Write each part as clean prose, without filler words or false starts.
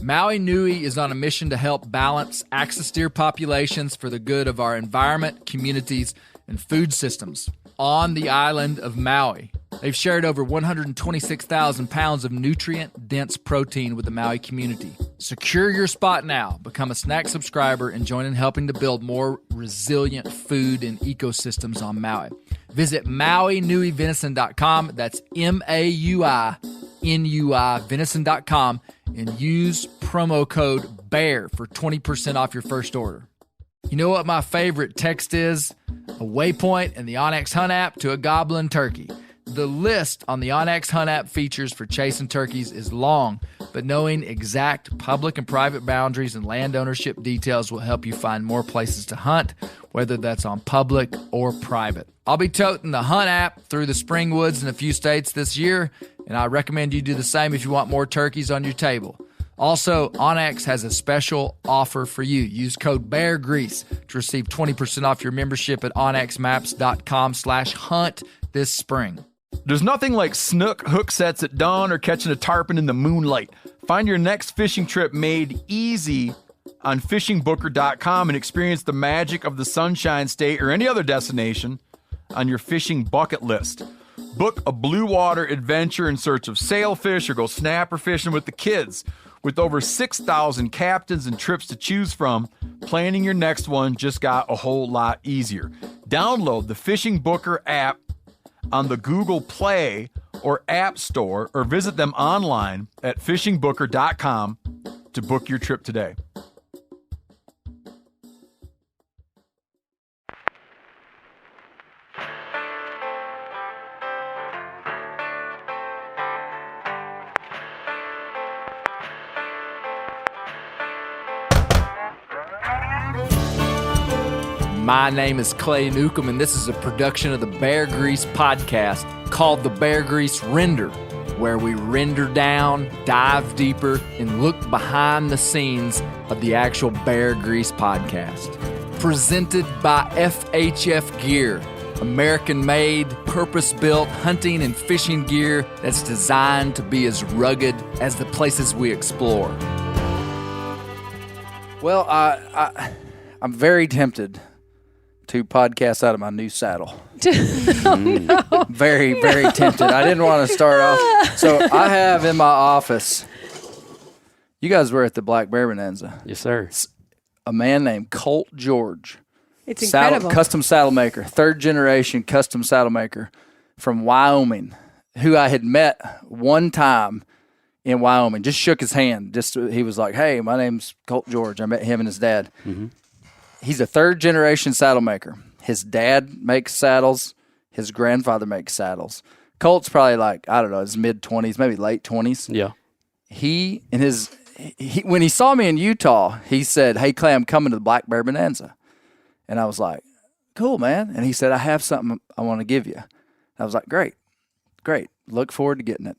Maui Nui is on a mission to help balance axis deer populations for the good of our environment, communities, and food systems on the island of Maui. They've shared over 126,000 pounds of nutrient-dense protein with the Maui community. Secure your spot now. Become a snack subscriber and join in helping to build more resilient food and ecosystems on Maui. Visit MauiNuiVenison.com. That's MAUI venison.com and use promo code BEAR for 20% off your first order. You know what my favorite text is? A waypoint in the onX Hunt app to a goblin turkey. The list on the onX Hunt app features for chasing turkeys is long, but knowing exact public and private boundaries and land ownership details will help you find more places to hunt, whether that's on public or private. I'll be toting the Hunt app through the spring woods in a few states this year, and I recommend you do the same if you want more turkeys on your table. Also, onX has a special offer for you. Use code BEARGREASE to receive 20% off your membership at onxmaps.com/hunt this spring. There's nothing like snook hook sets at dawn or catching a tarpon in the moonlight. Find your next fishing trip made easy on fishingbooker.com and experience the magic of the Sunshine State or any other destination on your fishing bucket list. Book a blue water adventure in search of sailfish or go snapper fishing with the kids. With over 6,000 captains and trips to choose from, planning your next one just got a whole lot easier. Download the Fishing Booker app on the Google Play or App Store or visit them online at fishingbooker.com to book your trip today. My name is Clay Newcomb, and this is a production of the Bear Grease podcast called the Bear Grease Render, where we render down, dive deeper, and look behind the scenes of the actual Bear Grease podcast. Presented by FHF Gear, American-made, purpose-built hunting and fishing gear that's designed to be as rugged as the places we explore. Well, I'm very tempted to podcast out of my new saddle. Oh, no. Very, very tempted. I didn't want to start off. So I have in my office, you guys were at the Black Bear Bonanza. Yes, sir. A man named Colt George. It's incredible. Custom saddle maker, third generation custom saddle maker from Wyoming, who I had met one time in Wyoming. Just shook his hand. He was like, "Hey, my name's Colt George." I met him and his dad. Mm-hmm. He's a third generation saddle maker. His dad makes saddles. His grandfather makes saddles. Colt's probably like, I don't know, his mid-20s, maybe late 20s. Yeah. When he saw me in Utah, he said, "Hey, Clay, I'm coming to the Black Bear Bonanza." And I was like, "Cool, man." And he said, "I have something I want to give you." I was like, Great. Look forward to getting it.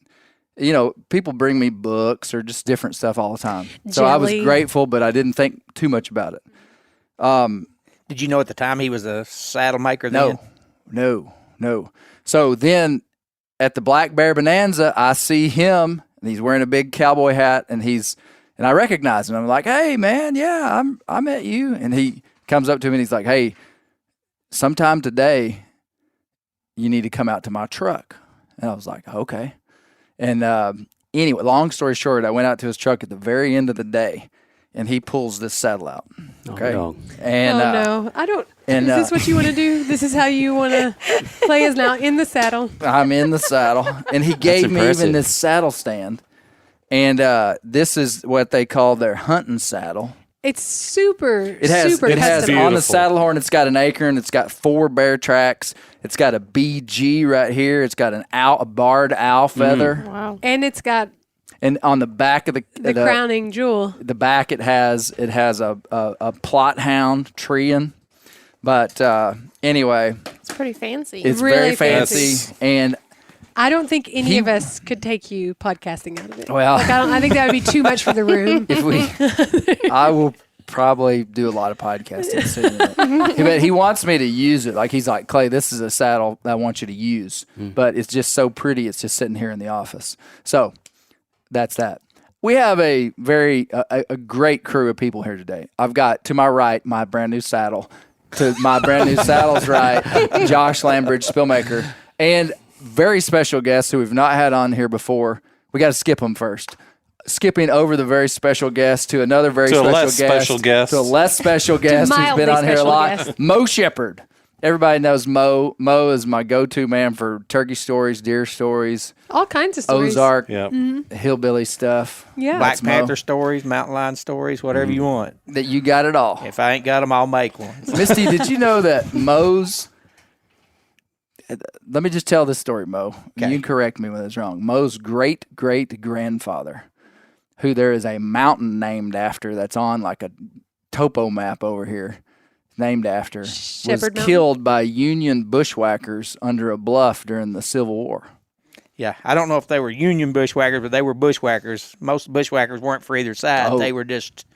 You know, people bring me books or just different stuff all the time. So I was grateful, but I didn't think too much about it. Did you know at the time he was a saddle maker then? No. So then at the Black Bear Bonanza, I see him, and he's wearing a big cowboy hat, and I recognize him. I'm like, "Hey, man, yeah, I met you." And he comes up to me, and he's like, "Hey, sometime today, you need to come out to my truck." And I was like, "Okay." And anyway, long story short, I went out to his truck at the very end of the day, and he pulls this saddle out. Okay. Oh, no. And, no. I don't. Is this what you want to do? This is how you want to play is now in the saddle. I'm in the saddle. And he gave me even this saddle stand. And this is what they call their hunting saddle. It's super custom. On the saddle horn, it's got an acorn. It's got 4 bear tracks. It's got a BG right here. It's got a barred owl feather. Wow. And it's got... And on the back of the crowning jewel, the back it has a plot hound treeing. But anyway, it's pretty fancy. It's really very fancy, and I don't think any of us could take you podcasting out of it. Well, I think that would be too much for the room. I will probably do a lot of podcasting sitting in it. But he wants me to use it. Like he's like, "Clay, this is a saddle that I want you to use," but it's just so pretty. It's just sitting here in the office. So. That's that. we have a very a great crew of people here today. I've got to my right my brand new saddle. To my brand new saddle's right, Josh Lambridge, Spillmaker, and very special guests who we've not had on here before. We got to skip them first. Skipping over the very special guest to another very special guest. To a less special guest who's been on here a lot. Guest. Mo Shepherd. Everybody knows Mo. Mo is my go-to man for turkey stories, deer stories. All kinds of stories. Ozark, hillbilly stuff. Yeah. Black Panther stories, mountain lion stories, whatever you want. That you got it all. If I ain't got them, I'll make one. Misty, did you know that Mo's... Let me just tell this story, Mo. Okay. You can correct me when it's wrong. Mo's great-great-grandfather, who there is a mountain named after that's on like a topo map over here, named after, was killed by Union bushwhackers under a bluff during the Civil War. Yeah, I don't know if they were Union bushwhackers, but they were bushwhackers. Most bushwhackers weren't for either side. Oh. They were just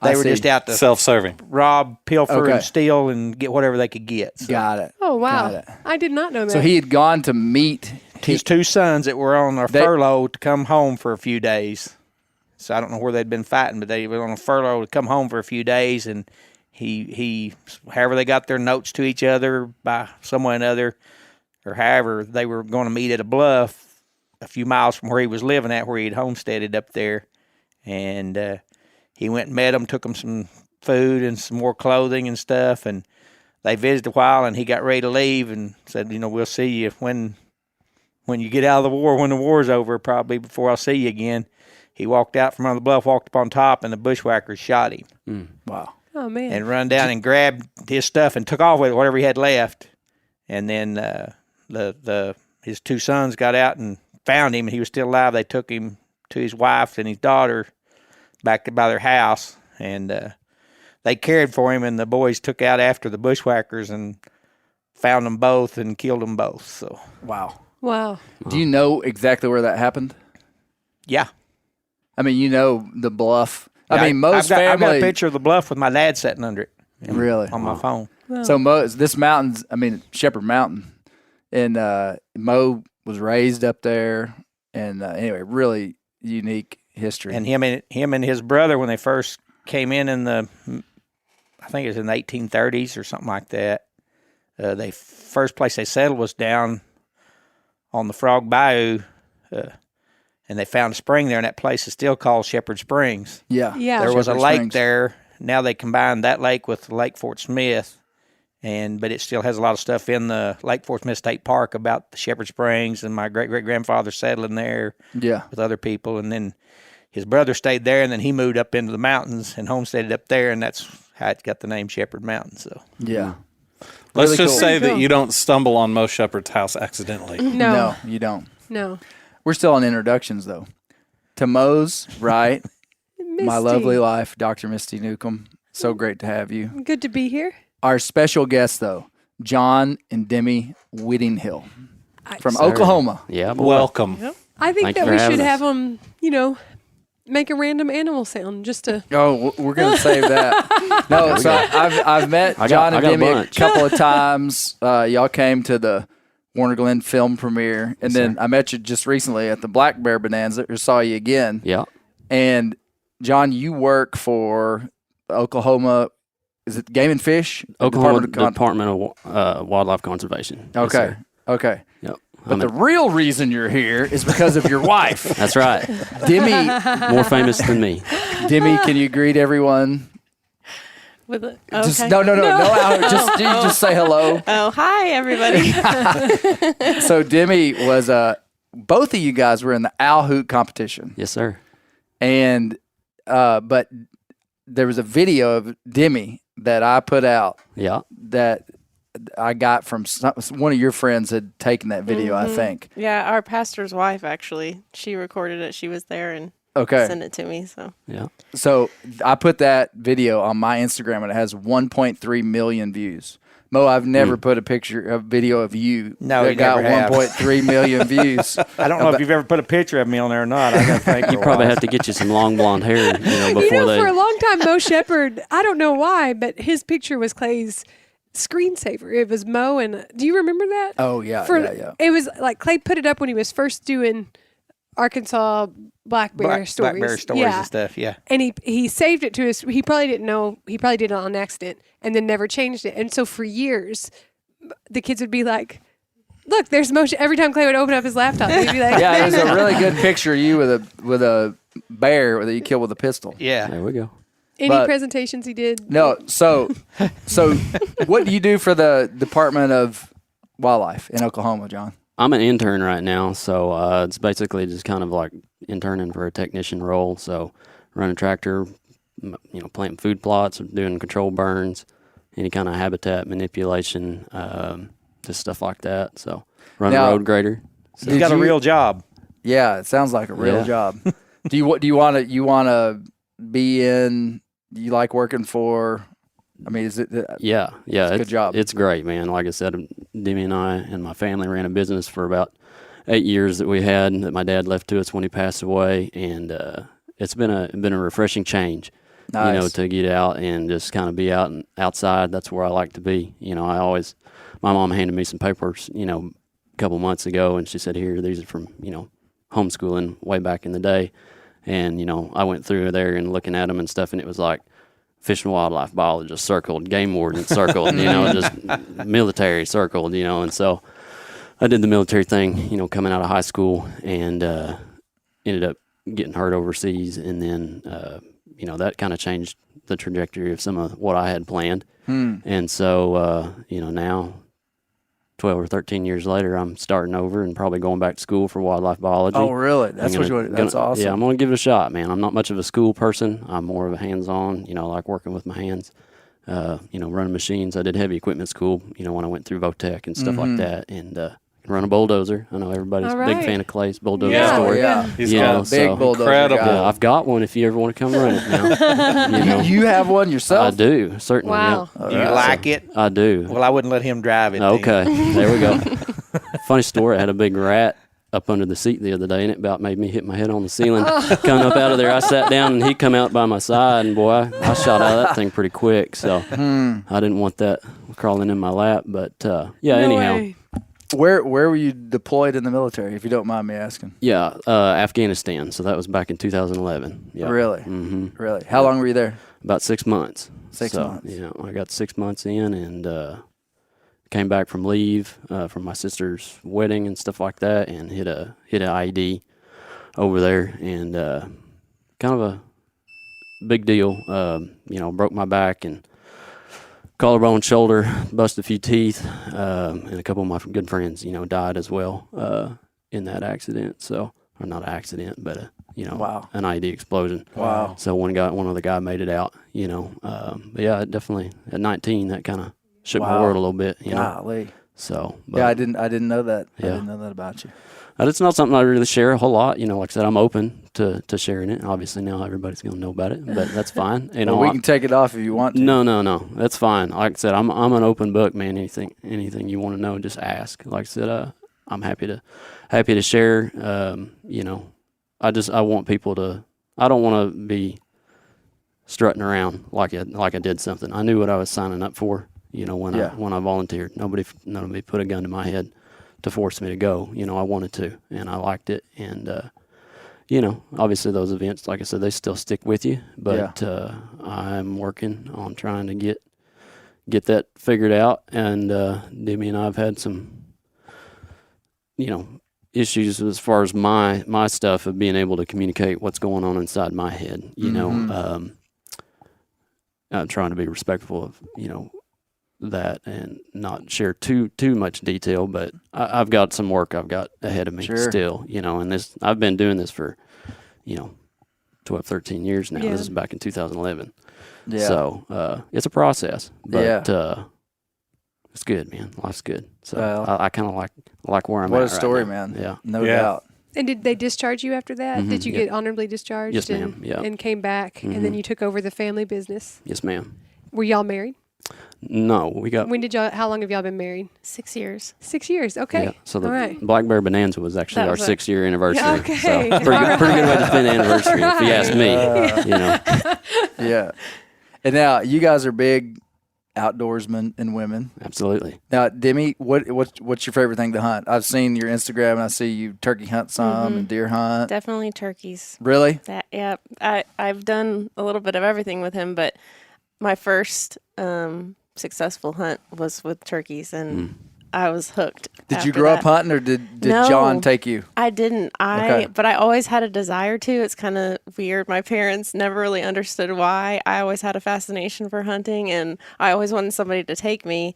out to self-serving, rob, pilfer, and steal and get whatever they could get. So. Got it. Oh, wow. I did not know that. So he had gone to meet his two sons that were on a furlough to come home for a few days. So I don't know where they'd been fighting, but they were on a furlough to come home for a few days, and he however they got their notes to each other by some way or another, or however they were going to meet at a bluff a few miles from where he was living at, where he'd homesteaded up there, and he went and met them, took them some food and some more clothing and stuff, and they visited a while, and he got ready to leave and said, we'll see you when you get out of the war, when the war's over, probably before I'll see you again. He walked out from under the bluff, walked up on top, and the bushwhackers shot him. Wow. Oh, man. And run down and grabbed his stuff and took off with it, whatever he had left. And then his two sons got out and found him, and he was still alive. They took him to his wife and his daughter back by their house, and they cared for him, and the boys took out after the bushwhackers and found them both and killed them both. So Wow. Do you know exactly where that happened? Yeah. I mean, the bluff. Yeah, I mean, Mo's family... I've got a picture of the bluff with my dad sitting under it. Really? On my phone. Wow. So this mountain's, Shepherd Mountain, and Mo was raised up there, and anyway, really unique history. And him and his brother, when they first came in the, I think it was in the 1830s or something like that, first place they settled was down on the Frog Bayou, and they found a spring there, and that place is still called Shepherd Springs. Yeah. There was a lake there. Now they combined that lake with Lake Fort Smith, but it still has a lot of stuff in the Lake Fort Smith State Park about the Shepherd Springs, and my great-great-grandfather settling there with other people. And then his brother stayed there, and then he moved up into the mountains and homesteaded up there, and that's how it got the name Shepherd Mountain. So yeah. Let's really just say that you don't stumble on Mo Shepherd's house accidentally. No, you don't. No. We're still on introductions, though. To Mo's right, my lovely wife, Dr. Misty Newcomb. So great to have you. Good to be here. Our special guests, though, John and Demi Whittinghill from Oklahoma. Yeah, welcome. Yep. I think that we should have them, make a random animal sound just to... Oh, we're going to save that. No, so I've met John and Demi a couple of times. Y'all came to the Warner Glen film premiere, and then I met you just recently at the Black Bear Bonanza, or saw you again. Yeah. And John, you work for Oklahoma, is it Game and Fish? Oklahoma Department of Wildlife Conservation. Okay. Yes, okay. Yep. But the real reason you're here is because of your wife. That's right. Demi. More famous than me. Demi, can you greet everyone? With it? Okay. Just, no. Just say hello. Oh, hi, everybody. So Demi was, both of you guys were in the owl hoot competition. Yes, sir. And, but there was a video of Demi that I put out. Yeah. That I got from one of your friends had taken that video, I think. Yeah, our pastor's wife, actually. She recorded it. She was there and sent it to me. So yeah. So I put that video on my Instagram, and it has 1.3 million views. Mo, I've never put a video of you that got 1.3 million views. I don't know if you've ever put a picture of me on there or not. I got to think. You probably have to get you some long blonde hair, before for a long time, Mo Shepherd, I don't know why, but his picture was Clay's screensaver. It was Mo, and do you remember that? Oh, yeah, yeah. It was like Clay put it up when he was first doing Arkansas black bear stories. Black bear stories and stuff, yeah. And he saved it to us. He probably didn't know. He probably did it on accident and then never changed it. And so for years, the kids would be like, look, there's motion. Every time Clay would open up his laptop, he'd be like, yeah, it was a really good picture of you with a bear that you killed with a pistol. Yeah. There we go. Any presentations he did? No, so what do you do for the Department of Wildlife in Oklahoma, John? I'm an intern right now, so it's basically just kind of like interning for a technician role. So running a tractor, planting food plots, doing control burns, any kind of habitat manipulation, just stuff like that. So running a road grader. So he's got a real job. Yeah, it sounds like a real job. Do you want to be in? Do you like working for? I mean, is it? Yeah, it's a good job. It's great, man. Like I said, Demi and I and my family ran a business for about 8 years that we had that my dad left to us when he passed away, and it's been a refreshing change. Nice. To get out and just kind of be outside. That's where I like to be. My mom handed me some papers, a couple months ago, and she said, "Here, these are from homeschooling way back in the day," and I went through there and looking at them and stuff, and it was like Fish and Wildlife Biologist circled, Game Warden circled, just military circled, and so I did the military thing, coming out of high school, and ended up getting hurt overseas, and then that kind of changed the trajectory of some of what I had planned, and so now 12 or 13 years later, I'm starting over and probably going back to school for wildlife biology. Oh, really? That's awesome. Yeah, I'm going to give it a shot, man. I'm not much of a school person. I'm more of a hands-on, I like working with my hands, running machines. I did heavy equipment school, when I went through Votech and stuff like that, and run a bulldozer. I know everybody's a big fan of Clay's bulldozer story. Yeah, he's got a big bulldozer. Incredible. I've got one if you ever want to come run it now. You have one yourself? I do, certainly. Wow. Yeah. Do you like it? I do. Well, I wouldn't let him drive it. Okay, there we go. Funny story, I had a big rat up under the seat the other day, and it about made me hit my head on the ceiling. Coming up out of there, I sat down, and he come out by my side, and boy, I shot out of that thing pretty quick, so I didn't want that crawling in my lap, but anyhow. Way. Where were you deployed in the military, if you don't mind me asking? Yeah, Afghanistan, so that was back in 2011. Yep. Really? Mm-hmm. Really? How long were you there? About 6 months. 6 months. I got 6 months in, and came back from leave from my sister's wedding and stuff like that, and hit an IED over there, and kind of a big deal. Broke my back and collarbone, shoulder, busted a few teeth, and a couple of my good friends, died as well in that accident. So, or not accident, but an IED explosion. Wow. So one other guy made it out. But yeah, definitely at 19, that kind of shook my world a little bit. Golly. So. But, yeah, I didn't know that. Yeah. I didn't know that about you. It's not something I really share a whole lot. Like I said, I'm open to sharing it. Obviously, now everybody's going to know about it, but that's fine. Well, we can take it off if you want to. No. That's fine. Like I said, I'm an open book, man. Anything you want to know, just ask. Like I said, I'm happy to share. I want people to. I don't want to be strutting around like I did something. I knew what I was signing up for. When I volunteered, nobody put a gun to my head to force me to go. I wanted to, and I liked it, and obviously those events, like I said, they still stick with you, but I'm working on trying to get that figured out, and Demi and I have had some issues as far as my stuff of being able to communicate what's going on inside my head. I'm trying to be respectful of that and not share too much detail, but I've got some work I've got ahead of me still, and this, I've been doing this for 12, 13 years now. This is back in 2011. So it's a process, but it's good, man. Life's good. So I kind of like where I'm at. What a story, right now. man. Yeah. No doubt. And did they discharge you after that? Mm-hmm. Did you get honorably discharged? Yes, ma'am. Yeah. And came back, and then you took over the family business. Yes, ma'am. Were y'all married? No, we got. When did y'all? How long have y'all been married? 6 years. 6 years. Okay. Yeah, so the all right. Black Bear Bonanza was actually That our was 6-year anniversary. Yeah, okay. So pretty good way to spend the anniversary, if you ask me. Yeah. And now you guys are big outdoorsmen and women. Absolutely. Now, Demi, what's your favorite thing to hunt? I've seen your Instagram, and I see you turkey hunt some and deer hunt. Definitely turkeys. Really? Yeah. I've done a little bit of everything with him, but my first successful hunt was with turkeys, and I was hooked. Did you grow up hunting, or did No, John take you? I didn't. But I always had a desire to. It's kind of weird. My parents never really understood why. I always had a fascination for hunting, and I always wanted somebody to take me.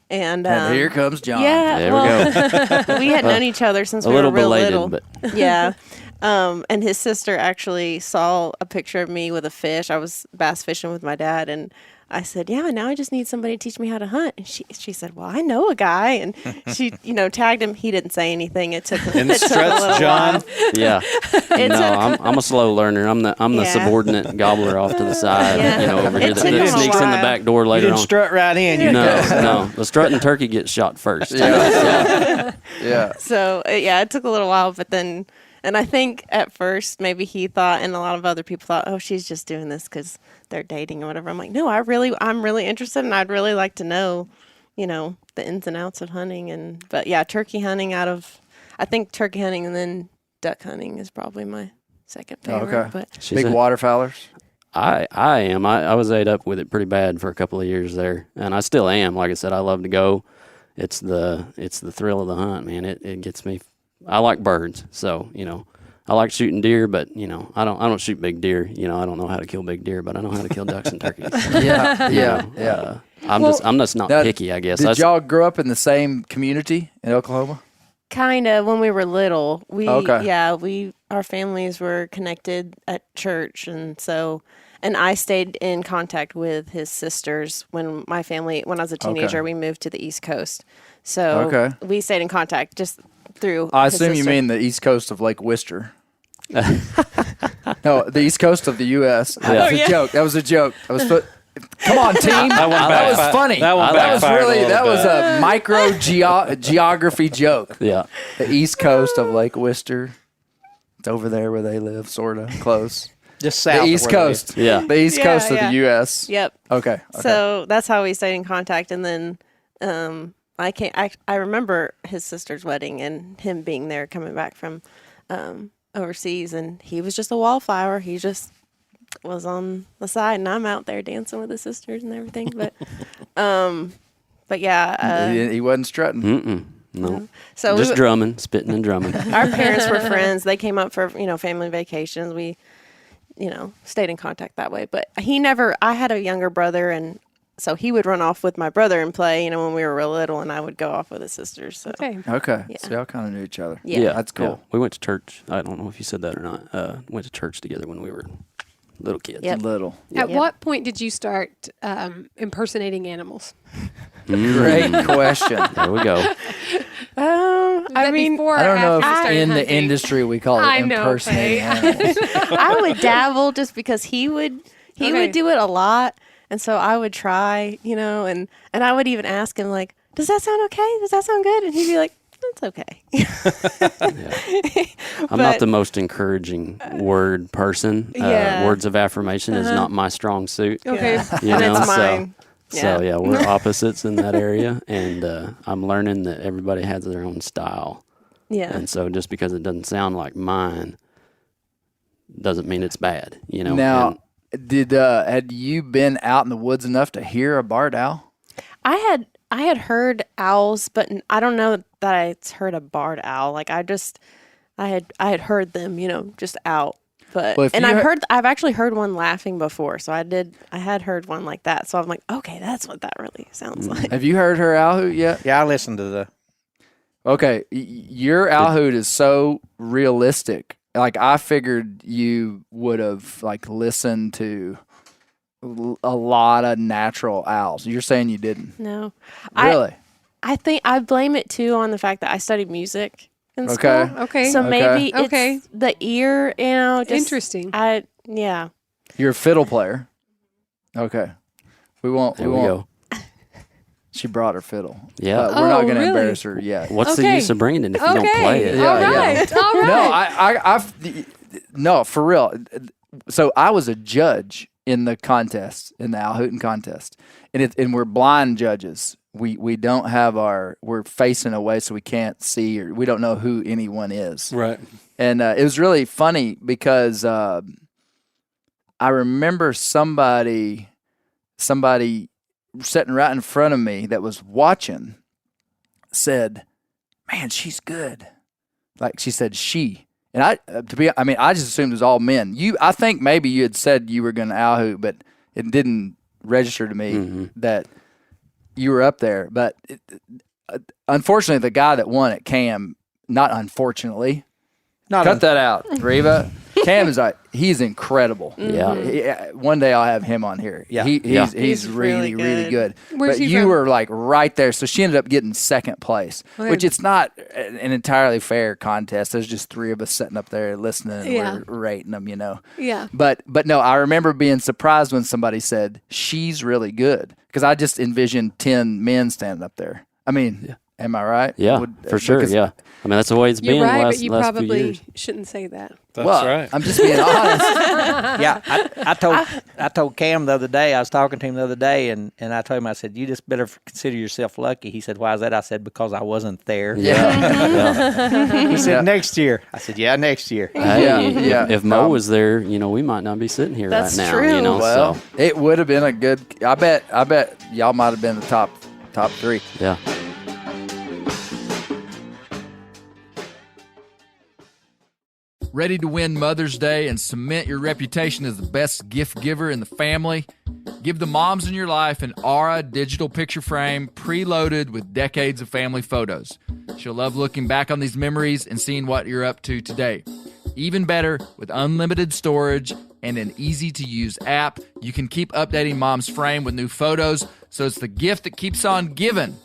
And here comes John. Yeah, There we go. We had known each other since we were little real belated, little. but Yeah. And his sister actually saw a picture of me with a fish. I was bass fishing with my dad, and I said, yeah, now I just need somebody to teach me how to hunt. And she said, well, I know a guy. And she, tagged him. He didn't say anything. It took And it took a struts little John. while. yeah. No, I'm a slow learner. I'm the Yeah. subordinate gobbler off to the side. Yeah. Over here It that took him a sneaks in the while. back door You later didn't on. strut right in. You No. The strutting turkey gets shot first. Yeah. So, it took a little while. But then, and I think at first maybe he thought, and a lot of other people thought, oh, she's just doing this because they're dating or whatever. I'm like, no, I'm really interested, and I'd really like to know, the ins and outs of hunting. But turkey hunting I think turkey hunting and then duck hunting is probably my second favorite. Okay. But Big waterfowlers. I am. I was ate up with it pretty bad for a couple of years there, and I still am. Like I said, I love to go. It's the thrill of the hunt, man. It gets me. I like birds, so I like shooting deer, but I don't shoot big deer. I don't know how to kill big deer, but I know how to kill ducks and turkeys. Yeah. I'm just not picky, I guess. Did y'all grow up in the same community in Oklahoma? kind of when we were little. Okay. Our families were connected at church, and I stayed in contact with his sisters when I was a teenager. Okay. We moved to the East Coast, so we stayed in contact just through. I his assume you sister. mean the east coast of Lake Worcester. No, the east coast of the U.S. That was a joke. That was a joke. Come on, team. That was funny. That one was backfired really a little was bit. a micro geography joke. Yeah. The east coast of Lake Worcester. It's over there where they live, sort of close. Just south. The of east where they coast. Yeah. The east coast of the U.S. Yep. Okay. So that's how we stayed in contact, and then I remember his sister's wedding and him being there, coming back from overseas, and he was just a wallflower. He just was on the side, and I'm out there dancing with his sisters and everything. But yeah, he wasn't strutting. Mm-mm. No. so Just drumming, spitting and drumming. our parents were friends. They came up for family vacations. We stayed in contact that way. But I had a younger brother, and so he would run off with my brother and play, when we were real little, and I would go off with his sisters. So. Okay. Yeah. So y'all kind of knew each other. Yeah. That's cool. Yeah. We went to church. I don't know if you said that or not. Went to church together when we were little kids. Yep. Little. At what point did you start impersonating animals? Great question. There we go. I mean, before I don't know if after you started in the hunting? industry we call it I know, impersonating Faye. animals. I would dabble just because he would do it a lot, and so I would try, and I would even ask him like, "Does that sound okay? Does that sound good?" And he'd be like, "That's okay." I'm not the most encouraging word person. Yeah. Words of affirmation is not my strong suit. Okay. You And know, it's mine. So yeah, we're opposites in that area, and I'm learning that everybody has their own style. Yeah. And so just because it doesn't sound like mine doesn't mean it's bad, Now, had you been out in the woods enough to hear a barred owl? I had heard owls, but I don't know that I heard a barred owl. Like I had heard them, just out. But Well, and I've actually heard one laughing before. So I had heard one like that. So I'm like, okay, that's what that really sounds like. Have you heard her owl hoot yet? Yeah, I listened to the. Okay, your owl hoot is so realistic. Like I figured you would have listened to a lot of natural owls. You're saying you didn't? No. Really? I think I blame it too on the fact that I studied music in Okay. school. Okay. So Okay. maybe Okay. it's the ear, just Interesting. Yeah. You're a fiddle player. Okay. We won't. there we go. She brought her fiddle. Yeah. But we're not Oh, going to really? embarrass her yet. What's the Okay. use of bringing it if you don't Okay. play it? Yeah, All yeah. right. All right. No, no, for real. So I was a judge in the contest, in the Al Hootin contest, and we're blind judges. We don't have we're facing away, so we can't see, or we don't know who anyone is. Right. And it was really funny because I remember somebody sitting right in front of me that was watching said, "Man, she's good." Like she said, she. And I just assumed it was all men. I think maybe you had said you were going to Al Hoot, but it didn't register to me that you were up there. But unfortunately, the guy that won it, Cam, not unfortunately, cut that out, Reva. Cam is he's incredible. Yeah. One day I'll have him on here. Yeah. He's really, really good. Where's but he you from? were like right there. So she ended up getting second place, which it's not an entirely fair contest. There's just three of us sitting up there listening and we're rating them, Yeah. But no, I remember being surprised when somebody said, "She's really good." Because I just envisioned 10 men standing up there. I mean, am I right? Yeah, for sure. Yeah. I mean, that's the way it's been You're right, last, but you last few probably years. shouldn't say that. That's well, right. I'm just being honest. Yeah, I told Cam the other day, I was talking to him the other day, and I told him, I said, "You just better consider yourself lucky." He said, "Why is that?" I said, "Because I wasn't there." Yeah. He said, "Next year." I said, "Yeah, next year." Hey, Yeah. if Mo was there, we might not be sitting here That's right now. true. Well, So it would have been a good. I bet y'all might have been the top three. yeah. Ready to win Mother's Day and cement your reputation as the best gift giver in the family? Give the moms in your life an Aura digital picture frame preloaded with decades of family photos. She'll love looking back on these memories and seeing what you're up to today. Even better, with unlimited storage and an easy-to-use app, you can keep updating mom's frame with new photos, so it's the gift that keeps on giving.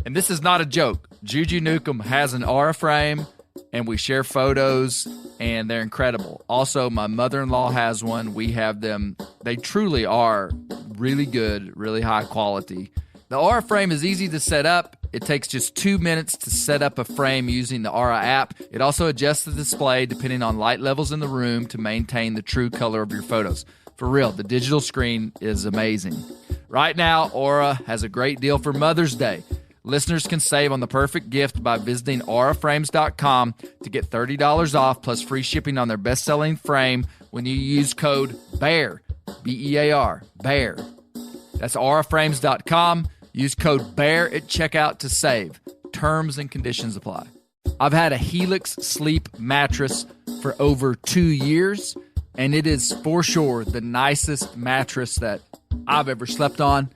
And this is not a joke. Juju Newcomb has an Aura frame, and we share photos, and they're incredible. Also, my mother-in-law has one. We have them. They truly are really good, really high quality. The Aura frame is easy to set up. It takes just 2 minutes to set up a frame using the Aura app. It also adjusts the display depending on light levels in the room to maintain the true color of your photos. For real, the digital screen is amazing. Right now, Aura has a great deal for Mother's Day. Listeners can save on the perfect gift by visiting auraframes.com to get $30 off plus free shipping on their best-selling frame when you use code BEAR, B-E-A-R, BEAR. That's auraframes.com. Use code BEAR at checkout to save. Terms and conditions apply. I've had a Helix Sleep mattress for over 2 years, and it is for sure the nicest mattress that I've ever slept on.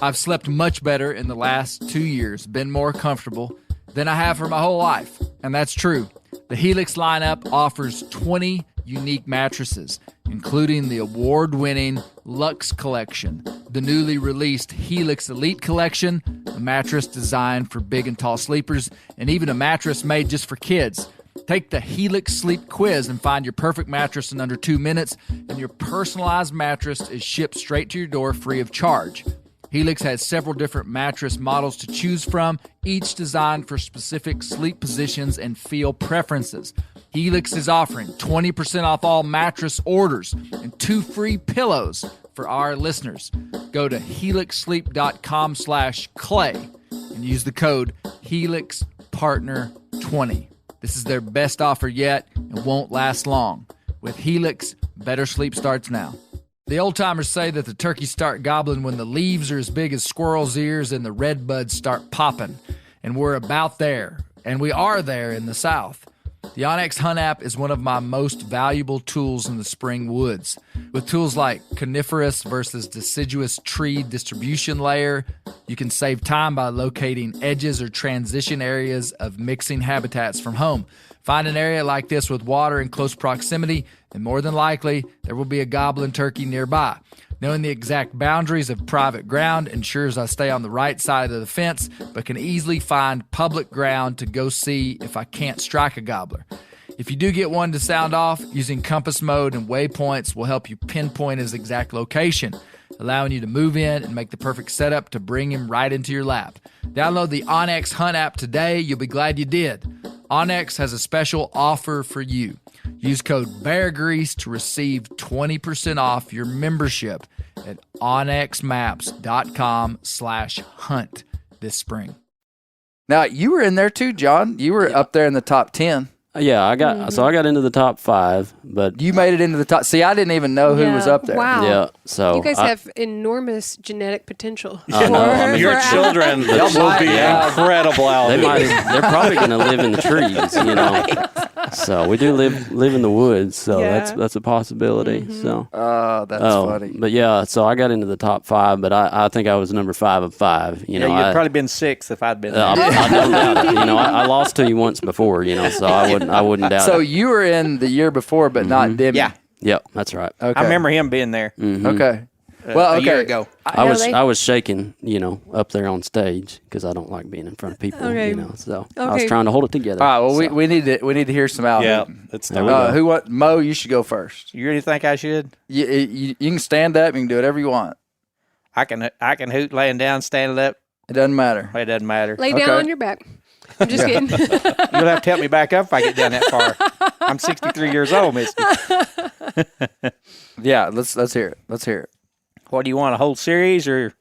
I've slept much better in the last 2 years, been more comfortable than I have for my whole life. And that's true. The Helix lineup offers 20 unique mattresses, including the award-winning Luxe Collection, the newly released Helix Elite Collection, a mattress designed for big and tall sleepers, and even a mattress made just for kids. Take the Helix Sleep Quiz and find your perfect mattress in under 2 minutes, and your personalized mattress is shipped straight to your door free of charge. Helix has several different mattress models to choose from, each designed for specific sleep positions and feel preferences. Helix is offering 20% off all mattress orders and 2 free pillows for our listeners. Go to helixsleep.com/clay and use the code HelixPartner20. This is their best offer yet and won't last long. With Helix, better sleep starts now. The old-timers say that the turkeys start gobbling when the leaves are as big as squirrels' ears and the red buds start popping. And we're about there. And we are there in the South. The Onyx Hunt app is one of my most valuable tools in the spring woods. With tools like coniferous versus deciduous tree distribution layer, you can save time by locating edges or transition areas of mixing habitats from home. Find an area like this with water in close proximity, and more than likely, there will be a gobbling turkey nearby. Knowing the exact boundaries of private ground ensures I stay on the right side of the fence, but can easily find public ground to go see if I can't strike a gobbler. If you do get one to sound off, using compass mode and waypoints will help you pinpoint his exact location, allowing you to move in and make the perfect setup to bring him right into your lap. Download the Onyx Hunt app today. You'll be glad you did. Onyx has a special offer for you. Use code BEARGREASE to receive 20% off your membership at onxmaps.com/hunt this spring. Now, you were in there too, John. You were up there in the top 10. Yeah, I got into the top 5, but You made it into the top. See, I didn't even know who was up there. Wow. yeah, so You guys have enormous genetic potential. Your children will be incredible out They there. they're probably going to live in the trees, you know. So we do live in the woods, so Yeah. that's a possibility. So That's funny. But yeah, so I got into the top 5, but I think I was number 5 of 5. You know, you'd probably been 6th if I'd been there. I don't doubt it. You know, I lost to you once before, you know, so I wouldn't doubt So it. you were in the year before, but not Demi. Yeah. Yep, that's right. Okay. I remember him being there Okay. a year ago. I Yeah, was shaking, you know, up there on stage because I don't like being in front of people, Okay. you know. So I was Okay. trying to hold it together. All right. Well, so. we need to hear some out. Yeah, let's There do we it. go. Who want Mo? You should go first. You really think I should? You can stand up. You can do whatever you want. I can hoot laying down, standing up. It doesn't matter. It doesn't matter. Lay down Okay. on your back. I'm just kidding. You'll have to help me back up if I get down that far. I'm 63 years old, Misty. Yeah. Let's hear it. Let's hear it. What do you want, a whole series or?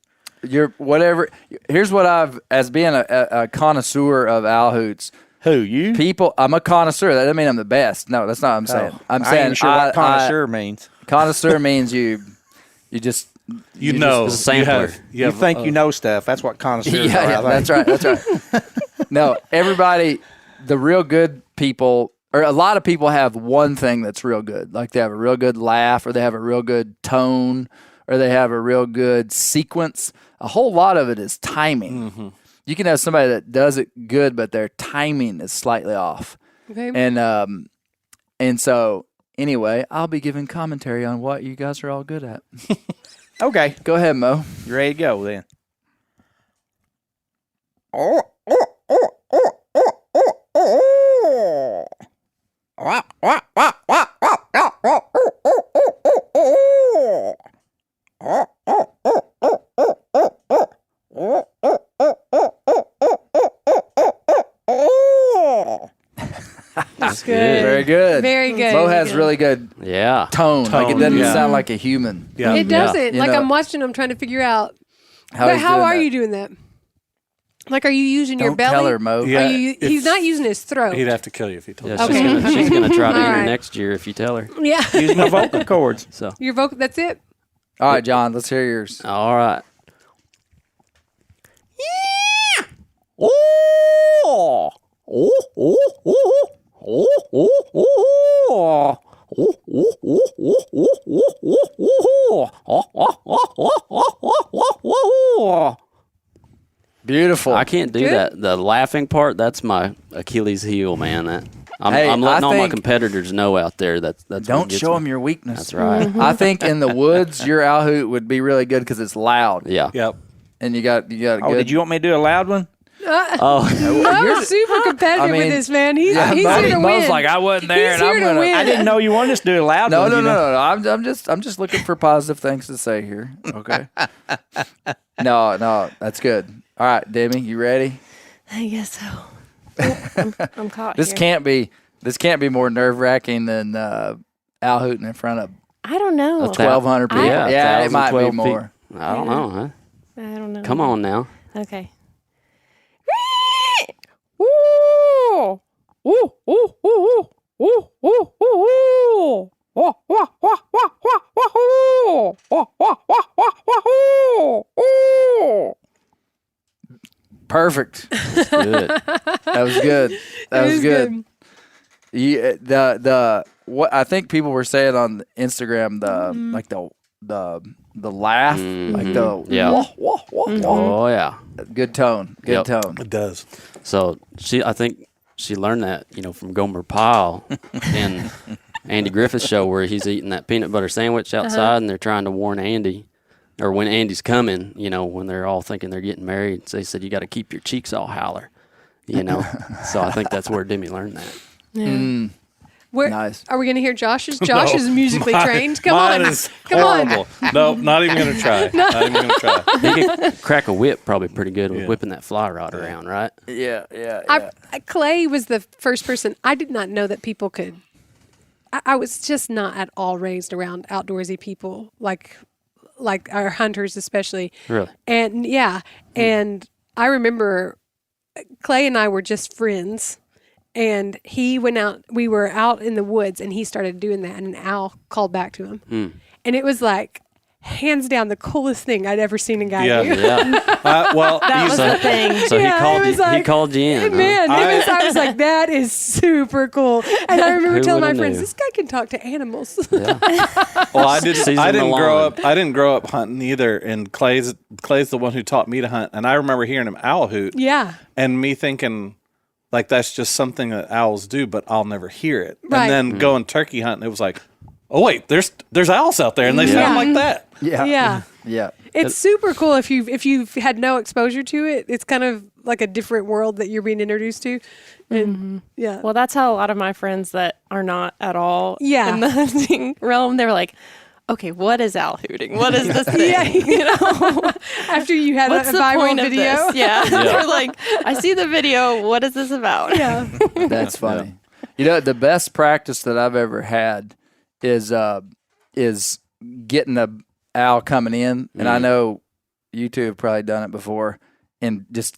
You're whatever. Here's what as being a connoisseur of owl hoots. Who, you? People, I'm a connoisseur. That doesn't mean I'm the best. No, that's not what I'm saying. I'm I ain't saying even sure what connoisseur means. connoisseur means you just You know, just a sampler. You think you know stuff. That's what connoisseurs are. yeah, I think. that's right. No, everybody, the real good people, or a lot of people have one thing that's real good. Like they have a real good laugh, or they have a real good tone, or they have a real good sequence. A whole lot of it is timing. You can have somebody that does it good, but their timing is slightly off. Okay. And so anyway, I'll be giving commentary on what you guys are all good at. Okay. Go ahead, Mo. You ready to go then? That's good. Very good. Very good. Mo has really good Yeah. tone. Like it Tone, doesn't yeah. sound like a human. Yeah. It doesn't. You Like know- I'm watching him trying to figure out. How But he's how doing are that. you doing that? Like, are you using your Don't belly? tell her, Mo. Yeah. Are you, he's not using his throat. He'd have to kill you if he told Yeah, you. Okay. she's gonna try to All enter right. next year if you tell her. Yeah. Use my vocal cords. So Your vocal. That's it. All right, John, let's hear yours. all right. Beautiful. I can't do Good. that. The laughing part, that's my Achilles heel, man. That I'm Hey, letting I all my think- competitors know out there that's what Don't gets show me. them your weakness. That's right. I think in the woods, your owl hoot would be really good because it's loud. Yeah. Yep. And you got a Oh, good. did you want me to do a loud one? Oh, Mo's super competitive I mean, with this, man. He's Yeah, here to Mo's win. like, I wasn't there, He's and I'm here to gonna. win. I didn't know you wanted us to do a loud No, one. no, you no, know? no. I'm just looking for positive things to say here. Okay. No, that's good. All right, Demi, you ready? I guess so. I'm caught This here. can't be more nerve wracking than owl hooting in front of I don't know. 1,200 people. yeah, Yeah, it 1,000, might be 12 more. I don't know, huh? I don't know. Come on now. Okay. Perfect. Good. That was good. That was good. You, the what I think people were saying on Instagram, like the laugh, like the Yeah. wah, wah, wah, wah. Oh yeah. Good tone, good Yep. tone. It does. So I think she learned that, from Gomer Pyle in Andy Griffith's show where he's eating that peanut butter sandwich outside and they're trying to warn Andy, or when Andy's coming, when they're all thinking they're getting married. So they said, you got to keep your cheeks all howler, So I think that's where Demi learned that. Yeah. Where, Nice. Are we going to hear Josh's? Josh is musically trained. Come Mine on. is Come on. horrible. No, not even going to try. Not even going to try. He could crack a whip probably pretty good with Yeah. whipping that fly rod around, right? Yeah. Clay was the first person. I did not know that people could I was just not at all raised around outdoorsy people, like our hunters especially. Really? And and I remember Clay and I were just friends, and he went out. We were out in the woods, and he started doing that, and an owl called back to him, and it was like hands down the coolest thing I'd ever seen a guy do. Yeah. Well, That was the thing. So Yeah, it was he called you in. huh? Man, I was like, that is super cool. And I remember Who telling my would've friends, knew? this guy can talk to animals. Yeah. well, I didn't. Season I didn't the grow lawn. up. I didn't grow up hunting either. And Clay's the one who taught me to hunt. And I remember hearing him owl hoot, Yeah. and me thinking, like, that's just something that owls do, but I'll never hear it. Right. And then going turkey hunting, it was like, oh wait, there's owls out there, and they sound like that. Yeah. Yeah. Yeah. It's super cool if you've had no exposure to it. It's kind of like a different world that you're being introduced to. And yeah. Well, that's how a lot of my friends that are not at all Yeah. in the hunting realm, they were like, okay, what is owl hooting? What is this thing? Yeah. You know, After you had what's a the viral point video. of this? Yeah. They're like, I see the video. What is this about? Yeah. That's funny. You know, the best practice that I've ever had is getting a owl coming in, and I know you two have probably done it before, and just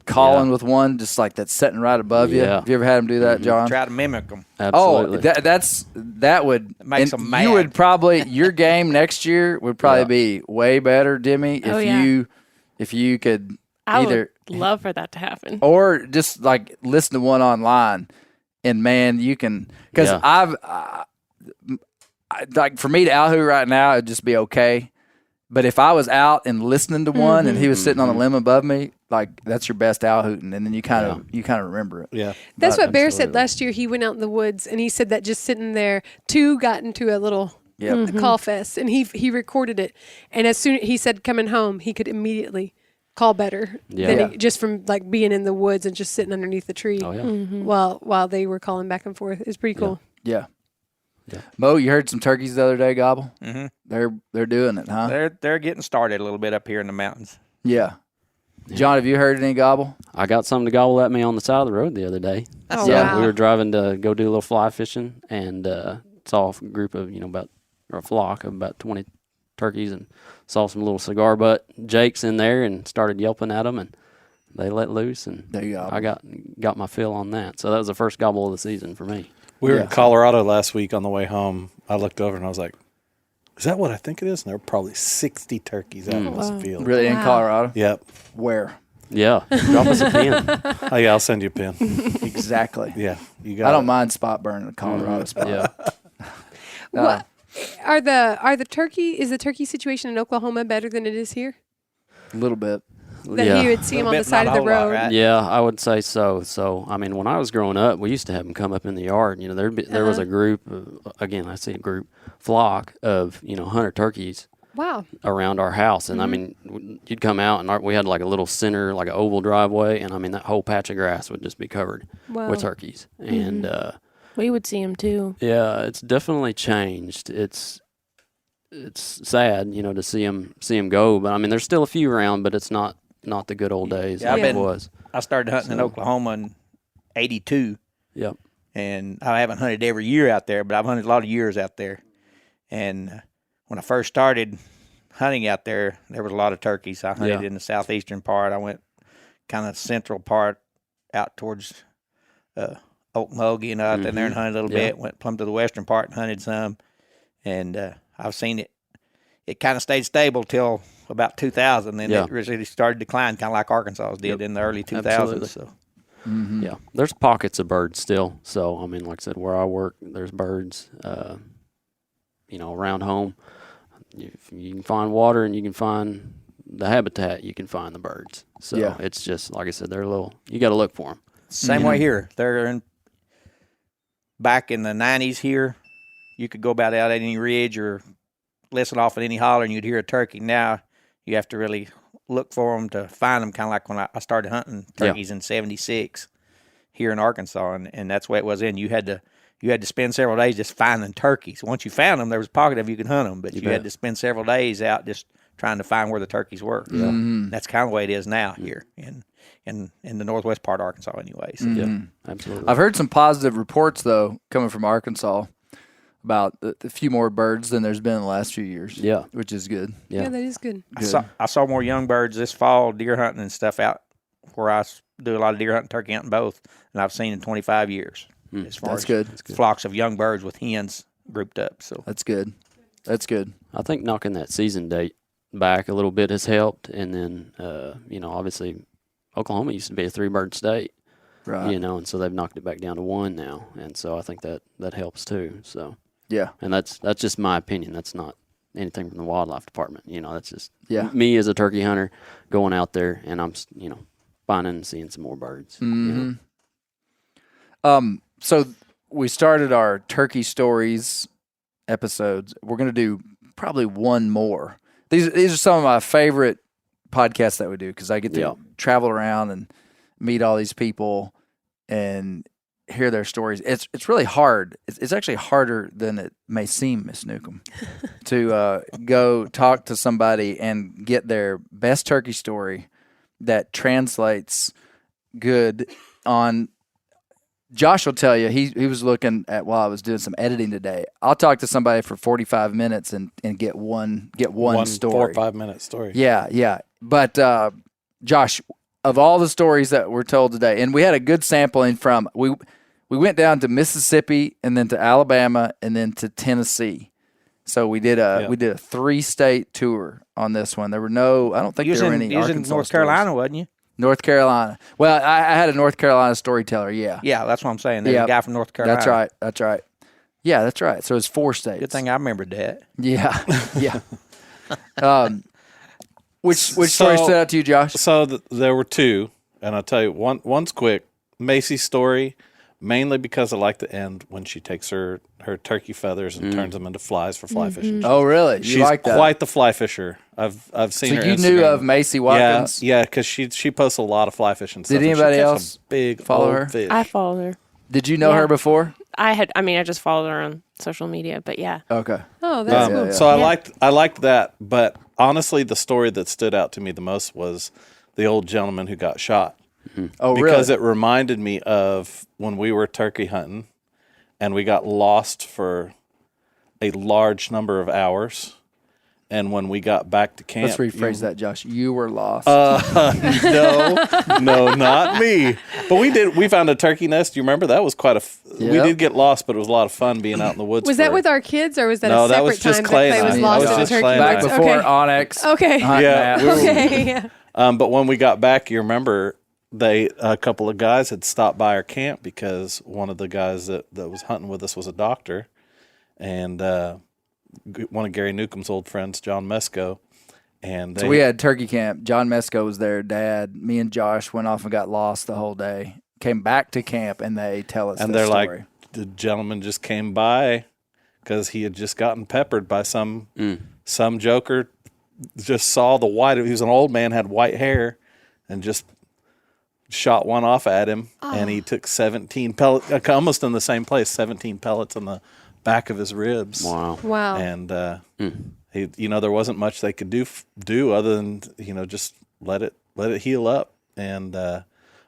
calling with one just like that's sitting right above you. Yeah. Have you ever had him do that, John? Try to mimic them. Absolutely. Oh, that would makes and 'em mad. You would probably your game next year would probably be way better, Demi, Oh, if yeah. you could I either would love for that to happen. or just like listen to one online, and man, you can because Yeah. like for me to owl hoot right now, it'd just be okay. But if I was out and listening to one and he was sitting on a limb above me, like that's your best owl hooting, and then you kind of remember it. Yeah. That's what Bear said Absolutely. last year. He went out in the woods and he said that just sitting there, two got into a little call fest, and he recorded it. And as soon he said coming home, he could immediately call better than he, just from like being in the woods and just sitting underneath the tree Oh, yeah. while they were calling back and forth. It's pretty cool. Yeah. Yeah. Mo, you heard some turkeys the other day gobble? Mm-hmm. They're doing it, huh? They're getting started a little bit up here in the mountains. Yeah. John, have you heard any gobble? I got something to gobble at me on the side of the road the other day. Oh, Yeah. wow. We were driving to go do a little fly fishing, and saw a group of, a flock of about 20 turkeys, and saw some little cigar butt jakes in there and started yelping at them, and they let loose, and There you go. I got my fill on that. So that was the first gobble of the season for me. We were in Colorado last week on the way home. I looked over and I was like, is that what I think it is? And there were probably 60 turkeys out in this field. Really in Colorado? Yep. Where? Yeah, drop us a pin. Oh, yeah, I'll send you a pin. Exactly. Yeah, you got I don't it. mind spot burning a Colorado spot. Yeah. What are the turkey situation in Oklahoma better than it is here? A little bit. That Yeah. you would see them on Little the bit, side not of the a whole lot, road. right? Yeah, I would say so. So, I mean, when I was growing up, we used to have them come up in the yard. There was a group, flock of, 100 turkeys Wow. around our house. And I mean, you'd come out and we had like a little center, like an oval driveway. And I mean, that whole patch of grass would just be covered Wow. with turkeys. And, We would see them too. yeah, it's definitely changed. It's sad, to see them go. But I mean, there's still a few around, but it's not the good old days Yeah, like I've it been- was. I started hunting in Oklahoma in '82, Yep. and I haven't hunted every year out there, but I've hunted a lot of years out there. And when I first started hunting out there, there was a lot of turkeys. I hunted Yeah. in the southeastern part. I went kind of central part out towards Okmulgee, out there and hunted a little Yeah. bit. Went plumb to the western part and hunted some. And I've seen it. It kind of stayed stable till about 2000, then Yeah. it really started to decline, kind of like Arkansas did in the early 2000s. Absolutely. So Yeah, there's pockets of birds still. So I mean, like I said, where I work, there's birds. Around home, if you can find water and you can find the habitat, you can find the birds. So Yeah. it's just like I said, they're a little. You got to look for them. same way here. Back in the 90s here, you could go about out at any ridge or listen off at any holler and you'd hear a turkey. Now you have to really look for them to find them, kind of like when I started hunting turkeys in '76 here in Arkansas, and that's the way it was then. You had to spend several days just finding turkeys. Once you found them, there was a pocket of you could hunt them, but you had to spend several days out just trying to find where the turkeys were. So that's kind of the way it is now here in the northwest part of Arkansas anyway. So. Yeah, absolutely. I've heard some positive reports though coming from Arkansas about a few more birds than there's been in the last few years. Yeah. Which is good. Yeah, that is good. I saw more young birds this fall, deer hunting and stuff out where I do a lot of deer hunting, turkey hunting, both, than I've seen in 25 years. As far That's as good. flocks of young birds with hens grouped up. So That's good. That's good. I think knocking that season date back a little bit has helped. And then, obviously Oklahoma used to be a 3-bird state, Right. and so they've knocked it back down to 1 now. And so I think that helps too. So, Yeah. and that's just my opinion. That's not anything from the wildlife department. That's just me as a turkey hunter going out there, and I'm, finding and seeing some more birds. Mm-hmm. So we started our turkey stories episodes. We're going to do probably one more. These are some of my favorite podcasts that we do because I get to travel around and meet all these people and hear their stories. It's really hard. It's actually harder than it may seem, Miss Newcomb, to go talk to somebody and get their best turkey story that translates good on. Josh will tell you he was looking at while I was doing some editing today. I'll talk to somebody for 45 minutes and get one story. 4 or 5 minute story. Yeah. But Josh, of all the stories that were told today, and we had a good sampling from we went down to Mississippi and then to Alabama and then to Tennessee. So we did a 3-state tour on this one. There were I don't think there were any. You was in Arkansas North stories. Carolina, wasn't you? North Carolina. Well, I had a North Carolina storyteller. Yeah. Yeah, that's what I'm saying. There's a guy from North Carolina. That's right. Yeah, that's right. So it's 4 states. Good thing I remembered that. Yeah. Which story stood out to you, Josh? So there were 2, and I'll tell you, one's quick. Macy's story, mainly because I like the end when she takes her turkey feathers and turns them into flies for fly fishing. Oh, really? You She's like that? quite the fly fisher. I've seen So her. you Instagram. knew of Macy Watkins? Yeah, because she posts a lot of fly fishing stuff. Did and she anybody catches else some big follow old her? fish? I followed her. Did you know her before? I just followed her on social media, but yeah. Okay. Oh, that's cool. So I liked that, but honestly, the story that stood out to me the most was the old gentleman who got shot. Oh, Because really? it reminded me of when we were turkey hunting and we got lost for a large number of hours. And when we got back to camp... Let's rephrase that, Josh. You were lost. No, not me. But we found a turkey nest. You remember? That was quite we did get lost, but it was a lot of fun being out in the woods. Was that with our kids, or was that No, a that separate was just time Clay that and Clay was I. lost That in was the just turkey Clay and I. Back woods? before Okay. Onyx. Okay. Yeah, we were- Okay. Yeah. But when we got back, you remember a couple of guys had stopped by our camp because one of the guys that was hunting with us was a doctor, and one of Gary Newcomb's old friends, John Mesco, and So we had turkey camp. John Mesco was there. Dad, me and Josh went off and got lost the whole day. Came back to camp and they tell us and this they're story. like, the gentleman just came by because he had just gotten peppered by some joker. Just saw the white. He was an old man, had white hair, and just shot one off at him. And he took 17 pellets, almost in the same place, 17 pellets in the back of his ribs. Wow. Wow. And there wasn't much they could do other than just let it heal up. And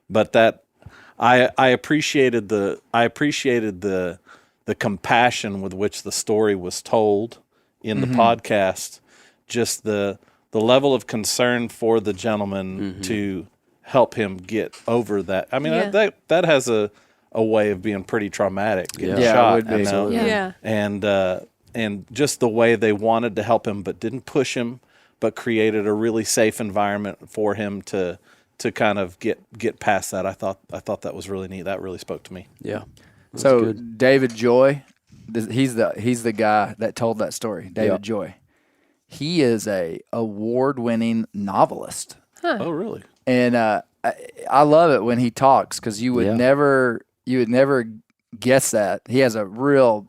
but that I appreciated the compassion with which the story was told in the podcast. Just the level of concern for the gentleman to help him get over that. I mean, that has a way of being pretty traumatic. Getting shot, it would be. you know? Yeah. And just the way they wanted to help him, but didn't push him, but created a really safe environment for him to kind of get past that. I thought that was really neat. That really spoke to me. Yeah. So good. David Joy, he's the guy that told that story. David Joy. He is a award-winning novelist. Oh, really? And I love it when he talks because you would never guess that. He has a real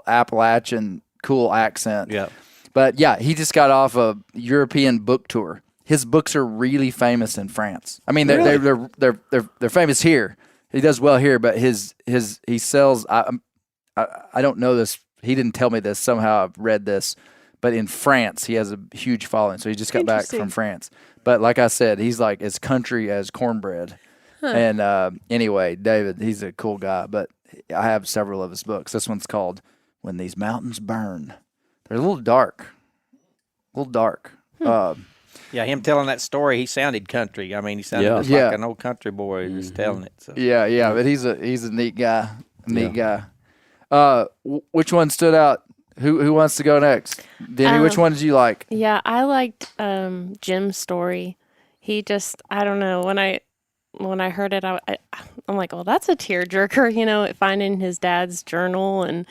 Appalachian cool accent. Yeah. But yeah, he just got off a European book tour. His books are really famous in France. I mean, they're famous here. He does well here, but he sells. I don't know this. He didn't tell me this. Somehow I've read this. But in France, he has a huge following. So he just got back from France. But like I said, he's like as country as cornbread. And anyway, David, he's a cool guy. But I have several of his books. This one's called when these mountains burn. They're a little dark. Yeah, him telling that story, he sounded country. I mean, he sounded just like an old country boy just telling it. So. Yeah, but he's a neat guy. Guy. Which one stood out? Who wants to go next? Denny, which one did you like? Yeah, I liked Jim's story. He just, I don't know, when I heard it, I'm like, well, that's a tearjerker, finding his dad's journal and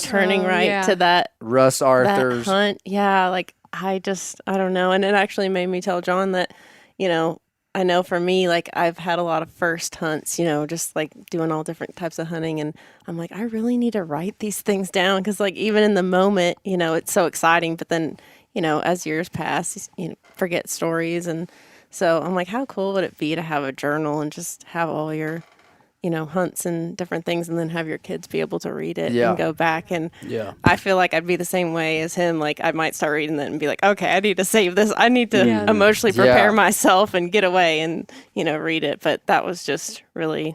turning to that Russ Arthur's that hunt. Yeah, like I don't know. And it actually made me tell John that, I know for me, like I've had a lot of first hunts, just like doing all different types of hunting. And I'm like, I really need to write these things down because like even in the moment, it's so exciting. But then, as years pass, you forget stories. And so I'm like, how cool would it be to have a journal and just have all your, hunts and different things and then have your kids be able to read it and go back. And I feel like I'd be the same way as him. Like I might start reading it and be like, okay, I need to save this. I need to emotionally prepare myself and get away and, read it. But that was just really,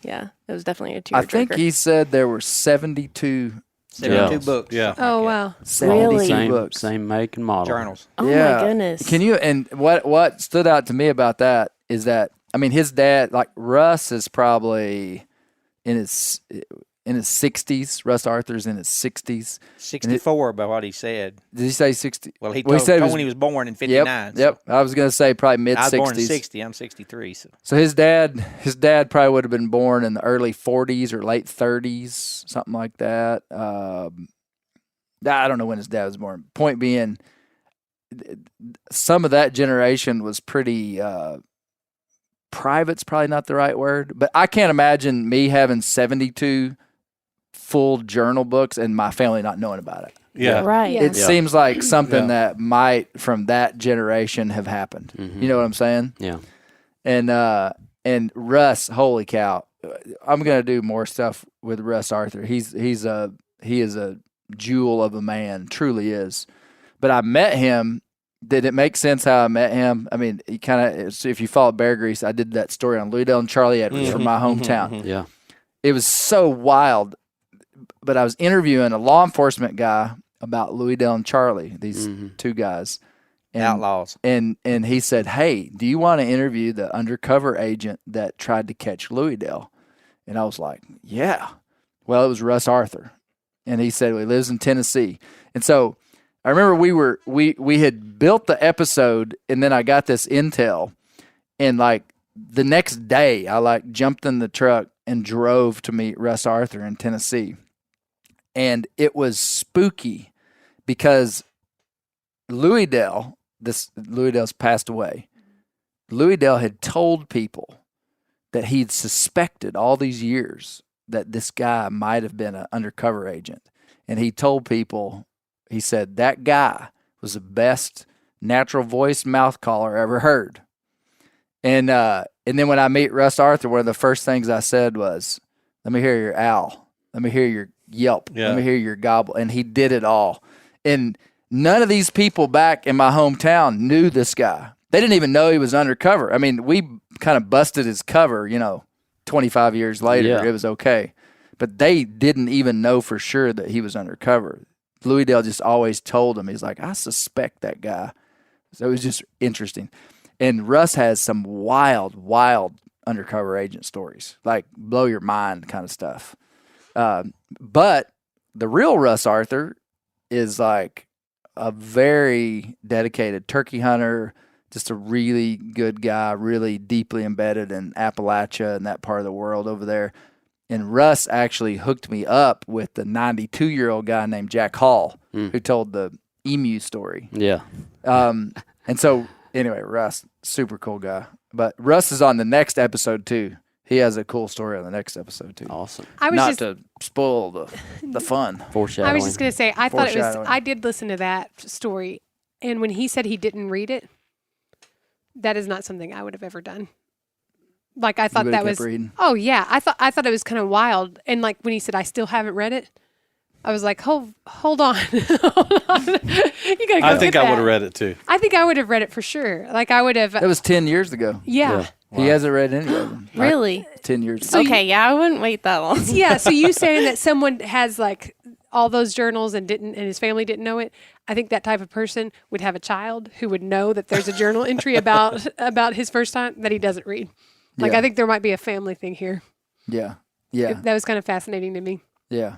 it was definitely a tearjerker. I think he said there were 72 books. Yeah. Oh, wow. 72 books. Same make and model. Journals. Oh, my goodness. Can you, and what stood out to me about that is that, I mean, his dad, like Russ is probably in his 60s. Russ Arthur's in his 60s. 64 by what he said. Did he say 60? Well, he told when he was born in 59. Yep. I was going to say probably mid 60s. I was born in 60. I'm 63. So his dad probably would have been born in the early 40s or late 30s, something like that. I don't know when his dad was born. Point being, some of that generation was pretty private's probably not the right word, but I can't imagine me having 72 full journal books and my family not knowing about it. Yeah. Right. It seems like something that might from that generation have happened. You know what I'm saying? Yeah. And Russ, holy cow. I'm going to do more stuff with Russ Arthur. He is a jewel of a man, truly is. But I met him. Did it make sense how I met him? I mean, he kind of, if you follow Bear Grease, I did that story on Louisdale and Charlie Edwards from my hometown. Yeah. It was so wild. But I was interviewing a law enforcement guy about Louisdale and Charlie, these two guys. And, outlaws. And he said, hey, do you want to interview the undercover agent that tried to catch Louisdale? And I was like, yeah. Well, it was Russ Arthur. And he said, well, he lives in Tennessee. And so I remember we had built the episode, and then I got this intel, and like the next day I like jumped in the truck and drove to meet Russ Arthur in Tennessee. And it was spooky because Louisdale's passed away. Louisdale had told people that he'd suspected all these years that this guy might have been an undercover agent. And he told people, he said, that guy was the best natural voice mouth caller I ever heard. And then when I meet Russ Arthur, one of the first things I said was, let me hear your owl. Let me hear your yelp. Yeah. Let me hear your gobble. And he did it all. And none of these people back in my hometown knew this guy. They didn't even know he was undercover. I mean, we kind of busted his cover, 25 years later. Yeah. It was okay. But they didn't even know for sure that he was undercover. Louisdale just always told him, he's like, I suspect that guy. So it was just interesting. And Russ has some wild, wild undercover agent stories, like blow your mind kind of stuff. But the real Russ Arthur is like a very dedicated turkey hunter, just a really good guy, really deeply embedded in Appalachia and that part of the world over there. And Russ actually hooked me up with the 92-year-old guy named Jack Hall, who told the emu story. Yeah. And so, anyway, Russ, super cool guy. But Russ is on the next episode, too. He has a cool story on the next episode, too. Awesome. Not to spoil the fun. Foreshadowing. I was just going to say, I thought it was, I did listen to that story. And when he said he didn't read it, that is not something I would have ever done. Like I thought that was, reading. Oh yeah. I thought it was kind of wild. And like when he said, I still haven't read it, I was like, hold on. Hold on. You gotta go I think get I would that. have read it too. I think I would have read it for sure. Like I would have. That was 10 years ago. Yeah. He hasn't read any of them. Really? 10 years ago. So okay, yeah, I wouldn't wait that long. Yeah. So you saying that someone has like all those journals and his family didn't know it, I think that type of person would have a child who would know that there's a journal entry about his first time that he doesn't read. Like, Yeah. I think there might be a family thing here. Yeah. Yeah. That was kind of fascinating to me. Yeah.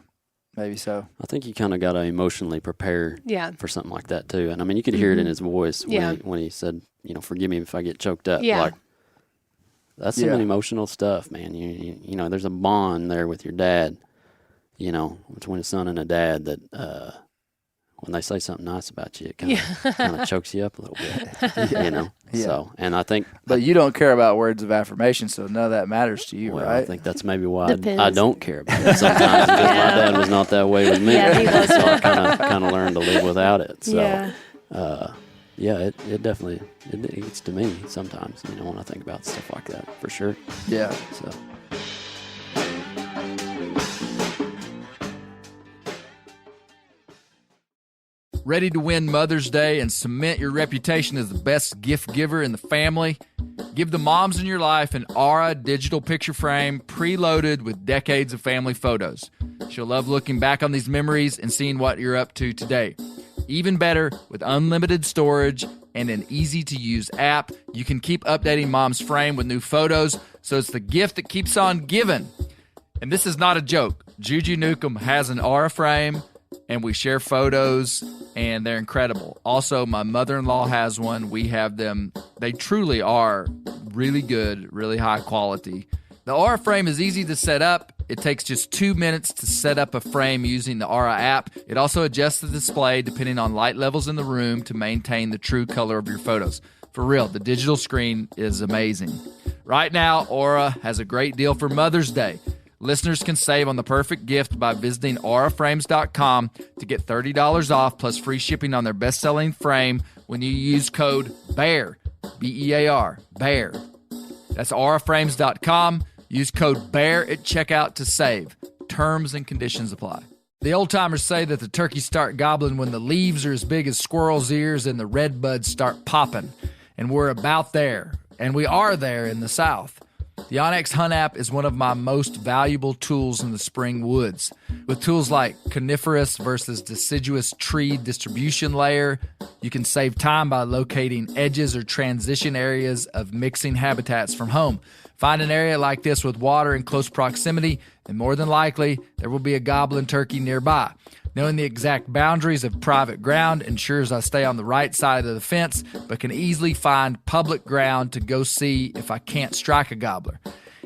Maybe so. I think you kind of got to emotionally prepare Yeah. for something like that too. And I mean, you could hear it in his voice Yeah. when he said, forgive me if I get choked up. Yeah. Like, that's some Yeah. emotional stuff, man. You know, there's a bond there with your dad, between a son and a dad that when they say something nice about you, it kind of chokes you up a little bit, Yeah. So, and I think, But you don't care about words of affirmation, so none of that matters to you, well, right? I think that's maybe why I Depends. don't care about it sometimes because my dad was not that way with me. Yeah, he wasn't. So I kind of learned to live without it. So, Yeah. it definitely it gets to me sometimes, when I think about stuff like that, for sure. Yeah. So, Ready to win Mother's Day and cement your reputation as the best gift giver in the family? Give the moms in your life an Aura digital picture frame preloaded with decades of family photos. She'll love looking back on these memories and seeing what you're up to today. Even better, with unlimited storage and an easy-to-use app, you can keep updating mom's frame with new photos, so it's the gift that keeps on giving. And this is not a joke. Juju Newcomb has an Aura frame, and we share photos, and they're incredible. Also, my mother-in-law has one. We have them. They truly are really good, really high quality. The Aura frame is easy to set up. It takes just 2 minutes to set up a frame using the Aura app. It also adjusts the display depending on light levels in the room to maintain the true color of your photos. For real, the digital screen is amazing. Right now, Aura has a great deal for Mother's Day. Listeners can save on the perfect gift by visiting auraframes.com to get $30 off plus free shipping on their best-selling frame when you use code BEAR, B-E-A-R, BEAR. That's auraframes.com. Use code BEAR at checkout to save. Terms and conditions apply. The old-timers say that the turkeys start gobbling when the leaves are as big as squirrels' ears and the red buds start popping. And we're about there. And we are there in the South. The Onyx Hunt app is one of my most valuable tools in the spring woods. With tools like coniferous versus deciduous tree distribution layer, you can save time by locating edges or transition areas of mixing habitats from home. Find an area like this with water in close proximity, and more than likely, there will be a gobbling turkey nearby. Knowing the exact boundaries of private ground ensures I stay on the right side of the fence, but can easily find public ground to go see if I can't strike a gobbler.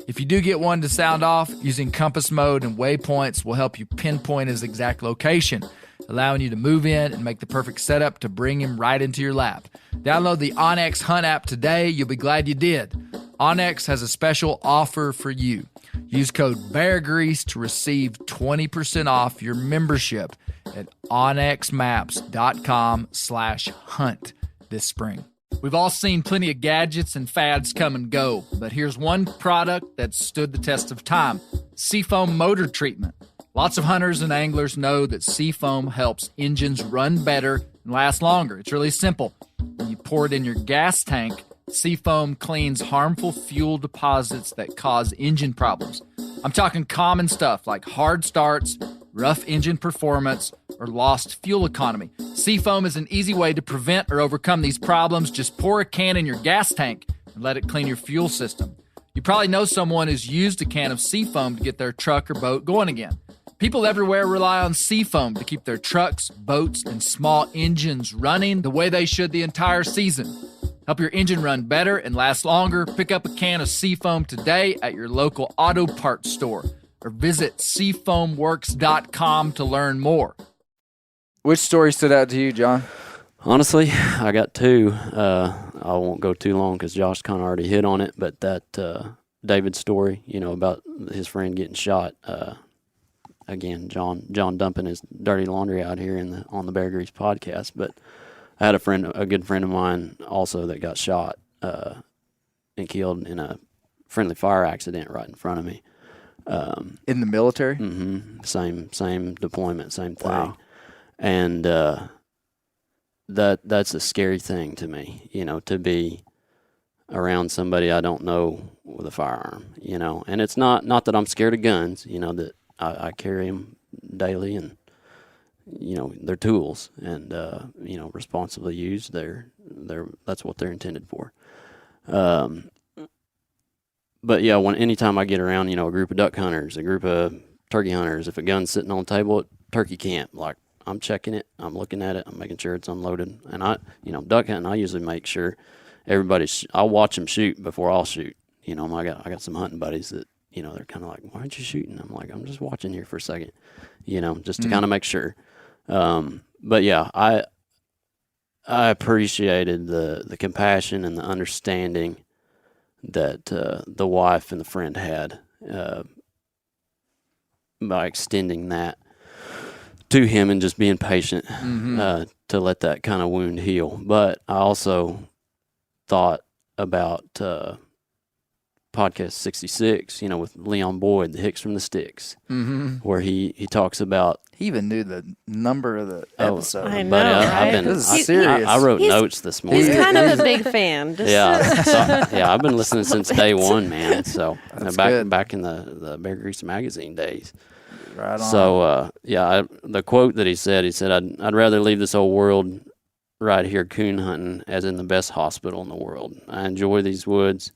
If you do get one to sound off, using compass mode and waypoints will help you pinpoint his exact location, allowing you to move in and make the perfect setup to bring him right into your lap. Download the Onyx Hunt app today. You'll be glad you did. Onyx has a special offer for you. Use code BEARGREASE to receive 20% off your membership at onyxmaps.com/hunt this spring. We've all seen plenty of gadgets and fads come and go, but here's one product that stood the test of time: Seafoam motor treatment. Lots of hunters and anglers know that Seafoam helps engines run better and last longer. It's really simple. When you pour it in your gas tank, Seafoam cleans harmful fuel deposits that cause engine problems. I'm talking common stuff like hard starts, rough engine performance, or lost fuel economy. Seafoam is an easy way to prevent or overcome these problems. Just pour a can in your gas tank and let it clean your fuel system. You probably know someone who's used a can of Seafoam to get their truck or boat going again. People everywhere rely on Seafoam to keep their trucks, boats, and small engines running the way they should the entire season. Help your engine run better and last longer. Pick up a can of Seafoam today at your local auto parts store or visit seafoamworks.com to learn more. Which story stood out to you, John? honestly, I got two. I won't go too long because Josh kind of already hit on it, but that David story, about his friend getting shot. Again, John dumping his dirty laundry out here on the Bear Grease podcast. But I had a good friend of mine also that got shot and killed in a friendly fire accident right in front of me. In the military? Mm-hmm. Same deployment, same thing. Wow. And that's a scary thing to me, to be around somebody I don't know with a firearm, And it's not that I'm scared of guns, that I carry them daily and they're tools, and responsibly used, that's what they're intended for. But yeah, anytime I get around, a group of duck hunters, a group of turkey hunters, if a gun's sitting on the table at turkey camp, like, I'm checking it, I'm looking at it, I'm making sure it's unloaded. And duck hunting, I usually make sure I'll watch them shoot before I'll shoot. I got some hunting buddies that, they're kind of like, why aren't you shooting? I'm like, I'm just watching here for a second, just to kind of make sure. But yeah, I appreciated the compassion and the understanding that the wife and the friend had by extending that to him and just being patient to let that kind of wound heal. But I also thought about podcast 66, with Leon Boyd, the Hicks from the Sticks, where he talks about. He even knew the number of the episode. I know, Buddy, right? This is serious. I wrote notes this morning. He's kind of a big fan. I've been listening since day one, man. So good. back in the Bear Grease magazine days. Right on. So the quote that he said, I'd rather leave this old world right here coon hunting as in the best hospital in the world. I enjoy these woods,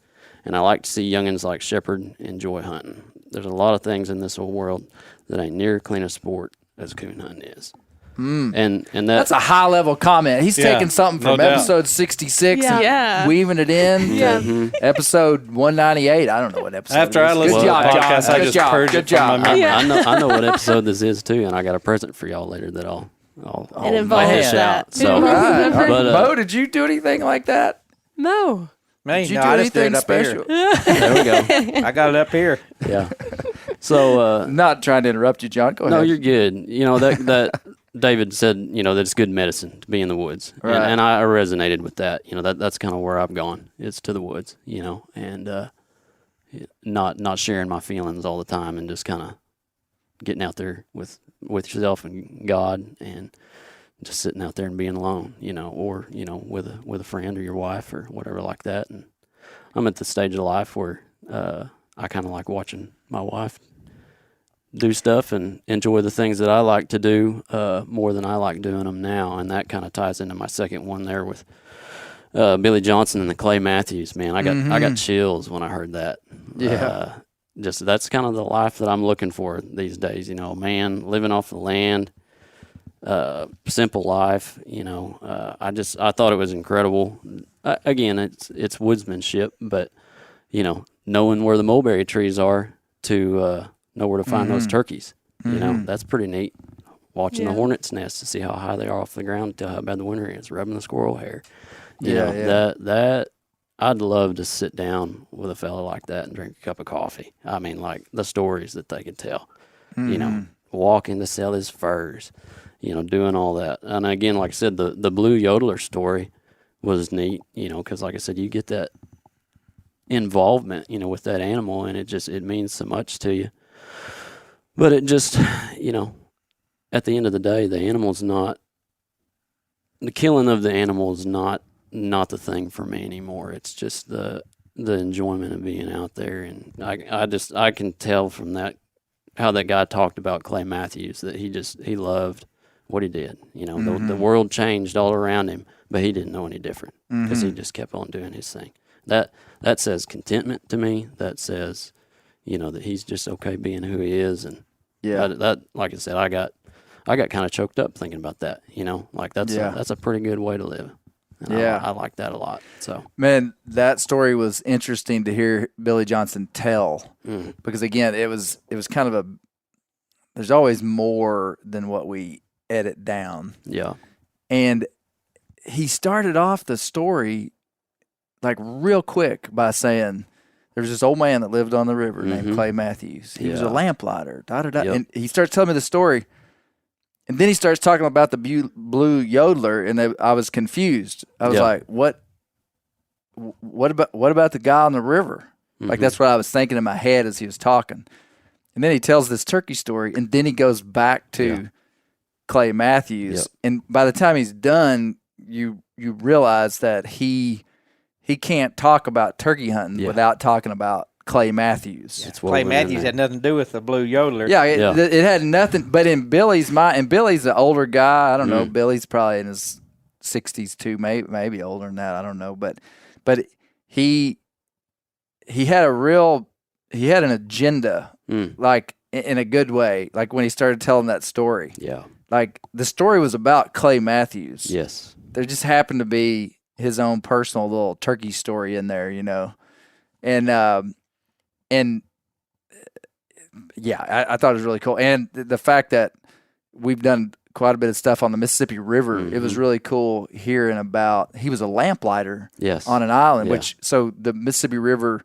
and I like to see youngins like Shepherd enjoy hunting. There's a lot of things in this old world that ain't near clean a sport as coon hunting is. And that's a high level comment. He's taking something from no doubt. episode 66 Yeah. and weaving it in to episode 198. I don't know what episode. After it I is. listen Good to job, the John. podcast, I Good just job. purge Good it from my job. memory. I know what episode this is too, and I got a present for y'all later that I'll It involves dish that. out. So, Right. but, Mo, did you do anything like that? No. Me, Did you no, do I just did anything it up special? there we go. here. I got it up here. Yeah. So Not trying to interrupt you, John. Go no, ahead. you're good. That David said, that it's good medicine to be in the woods, Right. and I resonated with that. That's kind of where I've gone. It's to the woods, and not sharing my feelings all the time, and just kind of getting out there with yourself and God, and just sitting out there and being alone, or with a friend or your wife or whatever like that. And I'm at the stage of life where I kind of like watching my wife do stuff and enjoy the things that I like to do more than I like doing them now. And that kind of ties into my second one there with Billy Johnson and the Clay Matthews. Man, I got chills when I heard that. Yeah. Just that's kind of the life that I'm looking for these days. Man, living off the land, simple life. I thought it was incredible. Again, it's woodsmanship, but knowing where the mulberry trees are to know where to find those turkeys. That's pretty neat. Watching the hornet's nest to see how high they are off the ground, to tell how bad the winter is. Rubbing the squirrel hair. That I'd love to sit down with a fella like that and drink a cup of coffee. I mean, like the stories that they could tell. Walking to sell his furs. Doing all that. And again, like I said, the blue yodeler story was neat. Because like I said, you get that involvement, with that animal, and it means so much to you. But it just, at the end of the day, the killing of the animal is not the thing for me anymore. It's just the enjoyment of being out there. And I can tell from that, how that guy talked about Clay Matthews, that he loved what he did. The world changed all around him, but he didn't know any different because he just kept on doing his thing. That says contentment to me. That says, that he's just okay being who he is. And that like I said, I got kind of choked up thinking about that. That's a pretty good way to live. And I like that a lot. So Man, that story was interesting to hear Billy Johnson tell because again, it was kind of there's always more than what we edit down. Yeah. And he started off the story like real quick by saying there was this old man that lived on the river named Clay Matthews. He was a lamplighter. Yep. And he starts telling me the story. And then he starts talking about the blue yodeler, and I was confused. I was like, "What about the guy on the river?" Like that's what I was thinking in my head as he was talking. And then he tells this turkey story, and then he goes back to Clay Matthews. Yep. And by the time he's done, you realize that he can't talk about turkey hunting without talking about Clay Matthews. It's Clay woven in Matthews there. had nothing to do with the Blue Yodeler. Yeah, Yeah. it had nothing. But in Billy's mind, and Billy's an older guy. I don't know. Billy's probably in his 60s too, maybe older than that. I don't know. But he had an agenda, like in a good way. Like when he started telling that story. Yeah. Like the story was about Clay Matthews. Yes. There just happened to be his own personal little turkey story in there, and yeah, I thought it was really cool. And the fact that we've done quite a bit of stuff on the Mississippi River, it was really cool hearing about. He was a lamplighter, Yes. on an island. Yeah. So the Mississippi River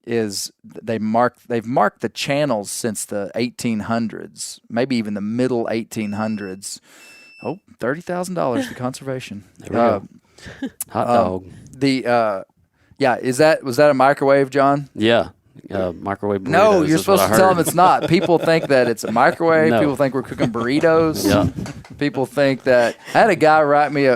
they've marked the channels since the 1800s, maybe even the middle 1800s. Oh, $30,000 to conservation. There we go. Hot dog. Was that a microwave, John? Yeah. Microwave burritos. No, you're is what supposed I to tell heard. them it's not. People think that it's a microwave. No. People think we're cooking burritos. Yeah. People think that. I had a guy write me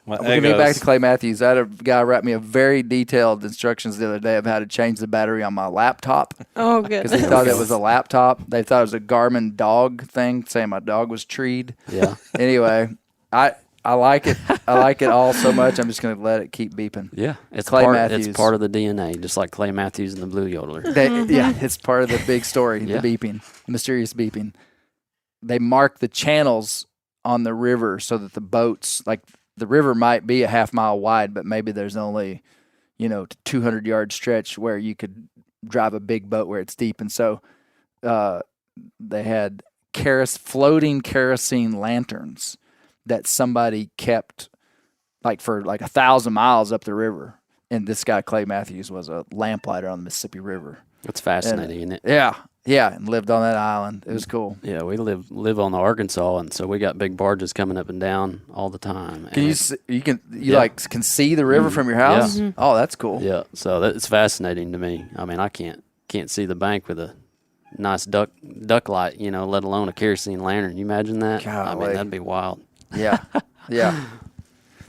we're going to be back to Clay Matthews. I had a guy write me a very detailed instructions the other day of how to change the battery on my laptop Oh, because good. they thought it was a laptop. They thought it was a Garmin dog thing, saying my dog was treed. Yeah. Anyway, I like it. I like it all so much. I'm just going to let it keep beeping. Yeah. It's Clay part, Matthews. It's part of the DNA, just like Clay Matthews and the Blue Yodeler. Yeah, it's part of the big story, Yeah. the beeping, the mysterious beeping. They mark the channels on the river so that the boats, like the river might be a half mile wide, but maybe there's only, 200-yard stretch where you could drive a big boat where it's deep. And so they had floating kerosene lanterns that somebody kept for 1,000 miles up the river. And this guy, Clay Matthews, was a lamplighter on the Mississippi River. It's fascinating, isn't it? Yeah, and lived on that island. It was cool. Yeah, we live on the Arkansas, and so we got big barges coming up and down all the time. Can And can see the river from your house? Yeah. Oh, that's cool. Yeah, so it's fascinating to me. I mean, I can't see the bank with a nice duck light, let alone a kerosene lantern. You imagine that? I Golly. mean, that'd be wild. Yeah, yeah,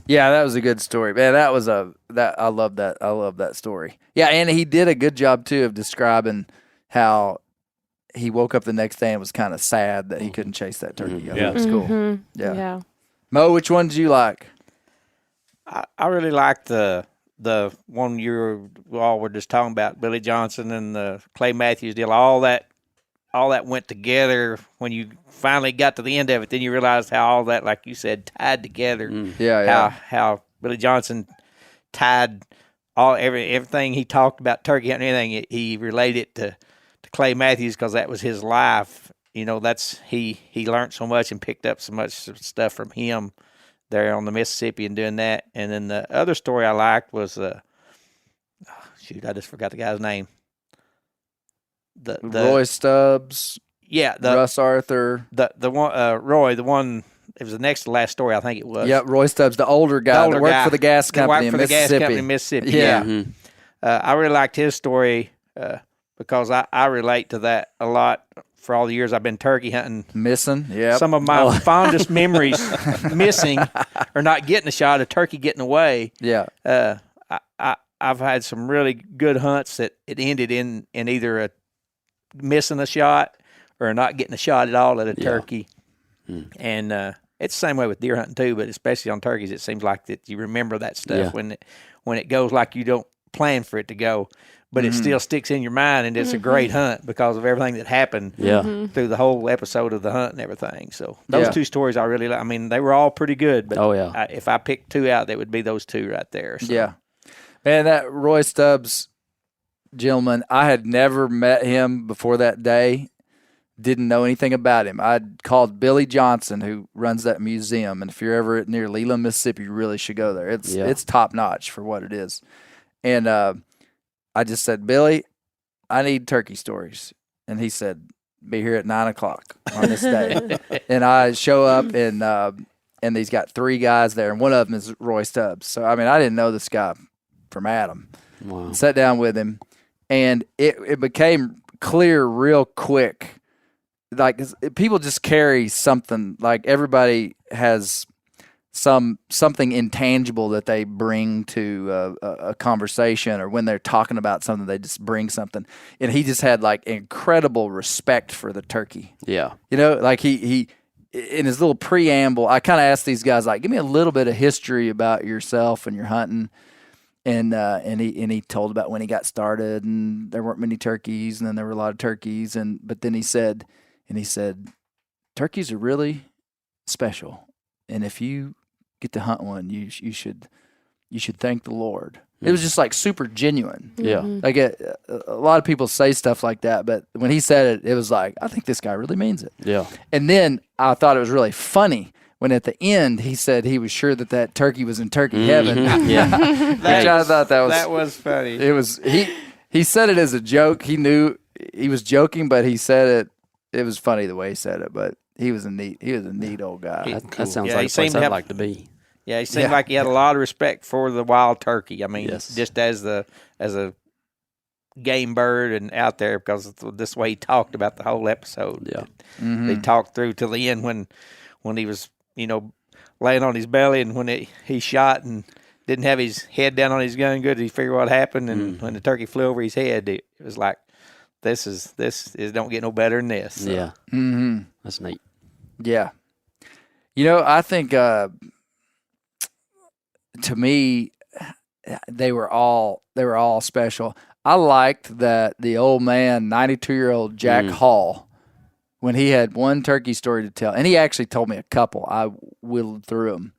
yeah. That was a good story, man. I love that. I love that story. Yeah, and he did a good job too of describing how he woke up the next day and was kind of sad that he couldn't chase that turkey. I thought it was cool. Yeah. Mo, which one did you like? I really liked the one you all were just talking about, Billy Johnson and the Clay Matthews deal. All that went together when you finally got to the end of it. Then you realized how all that, like you said, tied together. Yeah. How Billy Johnson tied everything he talked about turkey hunting and everything. He related to Clay Matthews because that was his life. That's he learned so much and picked up so much stuff from him there on the Mississippi and doing that. And then the other story I liked was I just forgot the guy's name. The Roy Stubbs. Yeah, Russ Arthur. The one Roy, the one. It was the next to last story, I think it was. Yep, Roy Stubbs, the older guy that worked for the gas company in Mississippi. Mississippi. Yeah. Mm-hmm. I really liked his story because I relate to that a lot. For all the years I've been turkey hunting, Missing, yeah. some of my fondest memories missing or not getting a shot, a turkey getting away. Yeah. I've had some really good hunts that it ended in either a missing a shot or not getting a shot at all at a turkey. And it's the same way with deer hunting too, but especially on turkeys, it seems like that you remember that stuff when it goes like you don't plan for it to go, but it still sticks in your mind, and it's a great hunt because of everything that happened through the whole episode of the hunt and everything. So those two stories I really like. I mean, they were all pretty good, but if I picked two out, they would be those two right there. So. Yeah. Man, that Roy Stubbs gentleman, I had never met him before that day. Didn't know anything about him. I'd called Billy Johnson, who runs that museum, and if you're ever near Leland, Mississippi, you really should go there. It's top notch for what it is. And I just said, Billy, I need turkey stories, and he said, be here at 9:00 on this day. And I show up, and he's got three guys there, and one of them is Roy Stubbs. So I mean, I didn't know this guy from Adam. Wow. Sat down with him, and it became clear real quick. Like people just carry something. Like everybody has something intangible that they bring to a conversation, or when they're talking about something, they just bring something. And he just had like incredible respect for the turkey. Yeah. You know, like he in his little preamble, I kind of asked these guys, like, give me a little bit of history about yourself and your hunting. And he told about when he got started, and there weren't many turkeys, and then there were a lot of turkeys, but then he said, turkeys are really special, and if you get to hunt one, you should thank the Lord. It was just like super genuine. Yeah. Like a lot of people say stuff like that, but when he said it, it was like, I think this guy really means it. Yeah. And then I thought it was really funny when at the end he said he was sure that turkey was in turkey heaven. Yeah. Which I thought that was funny. it was he said it as a joke. He knew he was joking, but he said it. It was funny the way he said it, but he was a neat old guy. That sounds Yeah, like he a seemed place to I'd have- like to be. Yeah, he seemed like he had a lot of respect for the wild turkey. I mean, Yes. just as a game bird and out there, because this way he talked about the whole episode. Yeah. Mm-hmm. They talked through till the end when he was, laying on his belly, and when he shot and didn't have his head down on his gun good, he figured what happened, and when the turkey flew over his head, it was like, this is don't get no better than this. So. Yeah. Mm-hmm. That's neat. Yeah. I think to me, they were all special. I liked that the old man, 92-year-old Jack Hall, when he had one turkey story to tell, and he actually told me a couple. I whittled through them,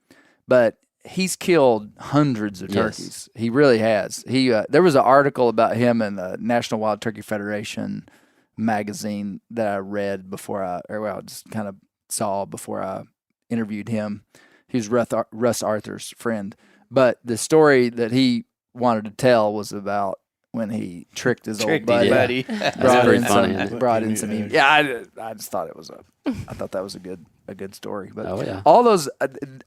but he's killed hundreds of turkeys. He really has. There was an article about him in the National Wild Turkey Federation magazine that I read before I just kind of saw before I interviewed him. He was Russ Arthur's friend. But the story that he wanted to tell was about when he tricked his old buddy. That's very funny. Brought in some. Yeah, I just thought I thought that was a good story. But Oh, yeah. all those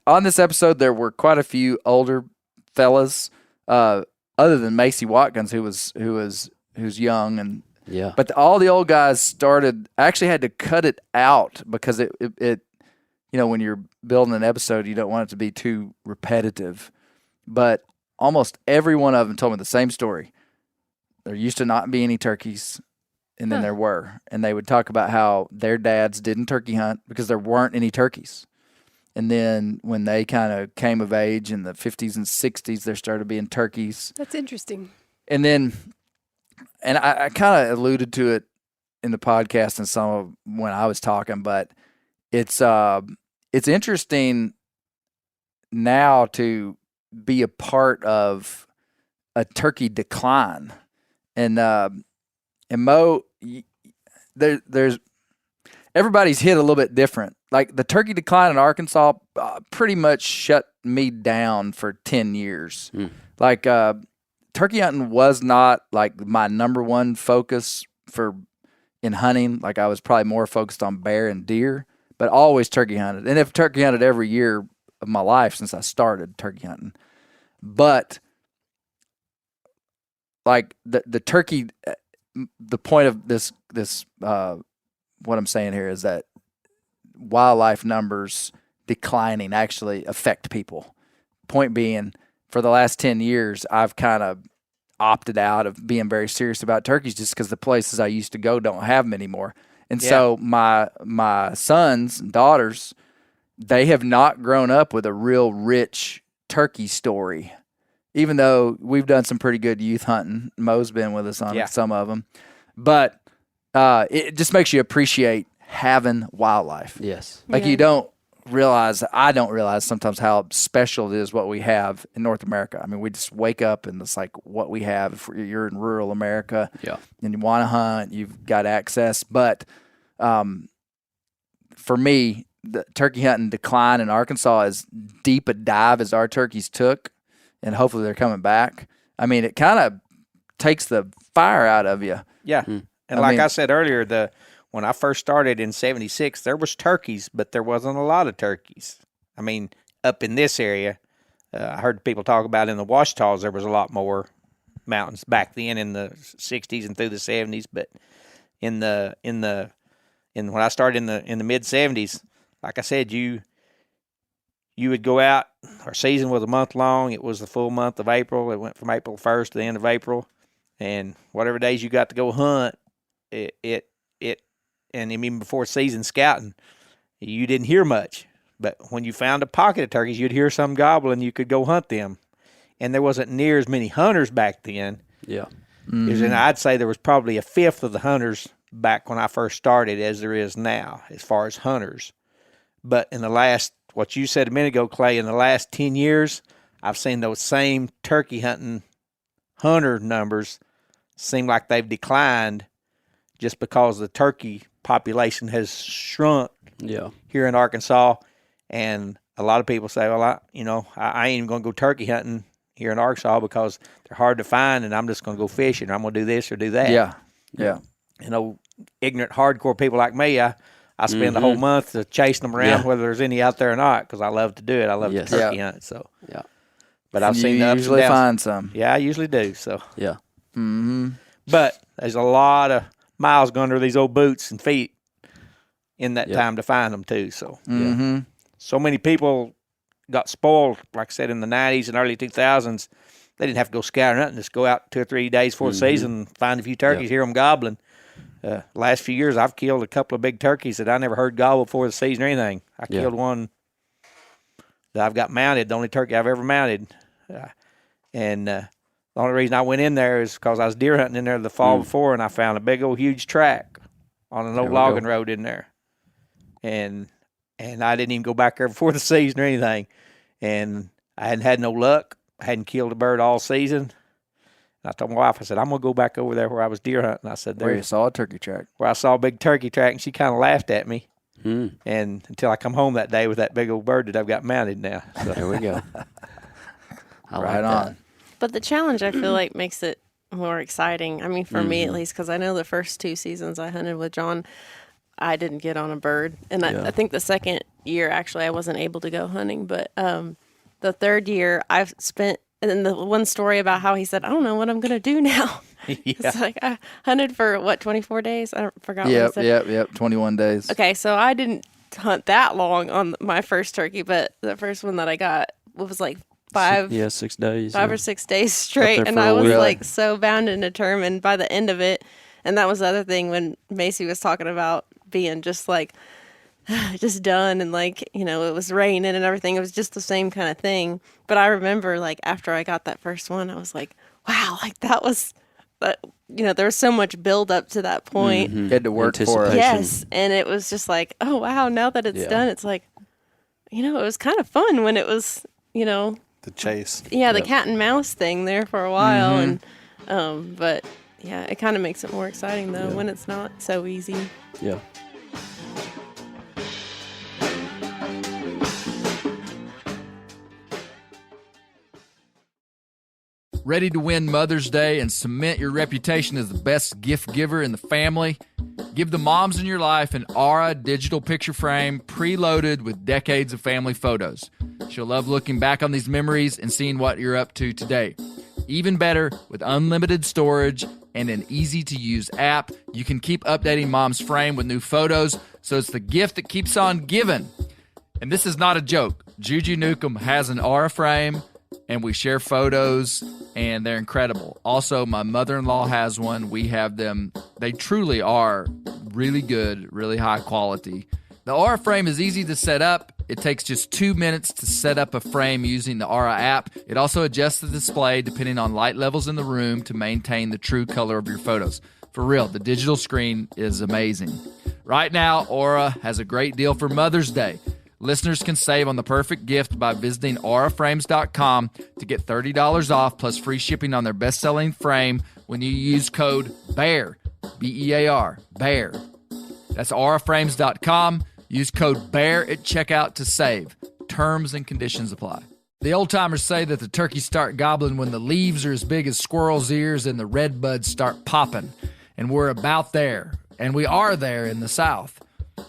on this episode, there were quite a few older fellas, other than Macy Watkins, who's young, and Yeah. but all the old guys actually had to cut it out because it when you're building an episode, you don't want it to be too repetitive. But almost every one of them told me the same story. There used to not be any turkeys, and then there were. And they would talk about how their dads didn't turkey hunt because there weren't any turkeys. And then when they kind of came of age in the 50s and 60s, there started being turkeys. That's interesting. And then, and I kind of alluded to it in the podcast and some of when I was talking, but it's interesting now to be a part of a turkey decline. And Mo, there's everybody's hit a little bit different. Like the turkey decline in Arkansas pretty much shut me down for 10 years. Like turkey hunting was not like my number one focus in hunting. Like I was probably more focused on bear and deer, but always turkey hunted. And if turkey hunted every year of my life since I started turkey hunting. But like the turkey, the point of this what I'm saying here is that wildlife numbers declining actually affect people. Point being, for the last 10 years, I've kind of opted out of being very serious about turkeys just because the places I used to go don't have them anymore. And so my sons and daughters, they have not grown up with a real rich turkey story, even though we've done some pretty good youth hunting. Mo's been with us on some of them. But it just makes you appreciate having wildlife. Yes. Like I don't realize sometimes how special it is what we have in North America. I mean, we just wake up and it's like what we have. If you're in rural America and you want to hunt, you've got access. But for me, the turkey hunting decline in Arkansas, as deep a dive as our turkeys took, and hopefully they're coming back. I mean, it kind of takes the fire out of you. Yeah. And I said earlier, when I first started in 76, there was turkeys, but there wasn't a lot of turkeys. I mean, up in this area, I heard people talk about in the Ouachita's, there was a lot more mountains back then in the 60s and through the 70s. But when I started in the mid 70s, like I said, you you would go out. Our season was a month long. It was the full month of April. It went from April 1st to the end of April. And whatever days you got to go hunt, and even before season scouting, you didn't hear much. But when you found a pocket of turkeys, you'd hear some gobbling. You could go hunt them. And there wasn't near as many hunters back then. Yeah. And I'd say there was probably a fifth of the hunters back when I first started as there is now, as far as hunters. But in the last, what you said a minute ago, Clay, in the last 10 years, I've seen those same turkey hunting hunter numbers seem like they've declined just because the turkey population has shrunk here in Arkansas. And a lot of people say, well, I ain't even going to go turkey hunting here in Arkansas because they're hard to find, and I'm just going to go fishing, or I'm going to do this or do that. Yeah. Ignorant, hardcore people like me, I spend the whole month chasing them around, whether there's any out there or not, because I love to do it. I love to turkey hunt. So, but I've seen the ups usually and downs. find some. Yeah, I usually do. So, Yeah. but there's a lot of miles going under these old boots and feet in that time to find them too. So, so many people got spoiled, like I said, in the 90s and early 2000s. They didn't have to go scouting nothing, just go out 2 or 3 days before the season, find a few turkeys, hear them gobbling. Last few years, I've killed a couple of big turkeys that I never heard gobble before the season or anything. I killed one that I've got mounted, the only turkey I've ever mounted. And the only reason I went in there is because I was deer hunting in there the fall before, and I found a big old huge track on an old logging road in there. And I didn't even go back there before the season or anything. And I hadn't had no luck. I hadn't killed a bird all season. And I told my wife, I said, I'm going to go back over there where I was deer hunting. I said, Where you saw a turkey track. Where I saw a big turkey track, and she kind of laughed at me. And until I come home that day with that big old bird that I've got mounted now. So. There we go. Right on. But the challenge, I feel like, makes it more exciting. I mean, for me at least, because I know the first 2 seasons I hunted with John, I didn't get on a bird. And I think the second year, actually, I wasn't able to go hunting. But the third year, I've spent, and then the one story about how he said, I don't know what I'm going to do now. It's like I hunted for, 24 days? I forgot what he said. Yep, 21 days. Okay, so I didn't hunt that long on my first turkey, but the first one that I got was like 6 days. 5 or 6 days straight. And I was like so bound and determined by the end of it. And that was the other thing when Macy was talking about being just like, just done, and like, it was raining and everything. It was just the same kind of thing. But I remember like after I got that first one, I was like, wow, like that was, there was so much build up to that point. You had to work for it. Yes. And it was just like, oh, wow, now that it's done, it's like, it was kind of fun when it was, The chase. Yeah, the cat and mouse thing there for a while. And, but yeah, it kind of makes it more exciting though when it's not so easy. Yeah. Ready to win Mother's Day and cement your reputation as the best gift giver in the family? Give the moms in your life an Aura digital picture frame preloaded with decades of family photos. She'll love looking back on these memories and seeing what you're up to today. Even better, with unlimited storage and an easy-to-use app, you can keep updating mom's frame with new photos, so it's the gift that keeps on giving. And this is not a joke. Juju Newcomb has an Aura frame, and we share photos, and they're incredible. Also, my mother-in-law has one. We have them. They truly are really good, really high quality. The Aura frame is easy to set up. It takes just 2 minutes to set up a frame using the Aura app. It also adjusts the display depending on light levels in the room to maintain the true color of your photos. For real, the digital screen is amazing. Right now, Aura has a great deal for Mother's Day. Listeners can save on the perfect gift by visiting auraframes.com to get $30 off plus free shipping on their best-selling frame when you use code BEAR, B-E-A-R, BEAR. That's auraframes.com. Use code BEAR at checkout to save. Terms and conditions apply. The old-timers say that the turkeys start gobbling when the leaves are as big as squirrels' ears and the red buds start popping. And we're about there. And we are there in the South.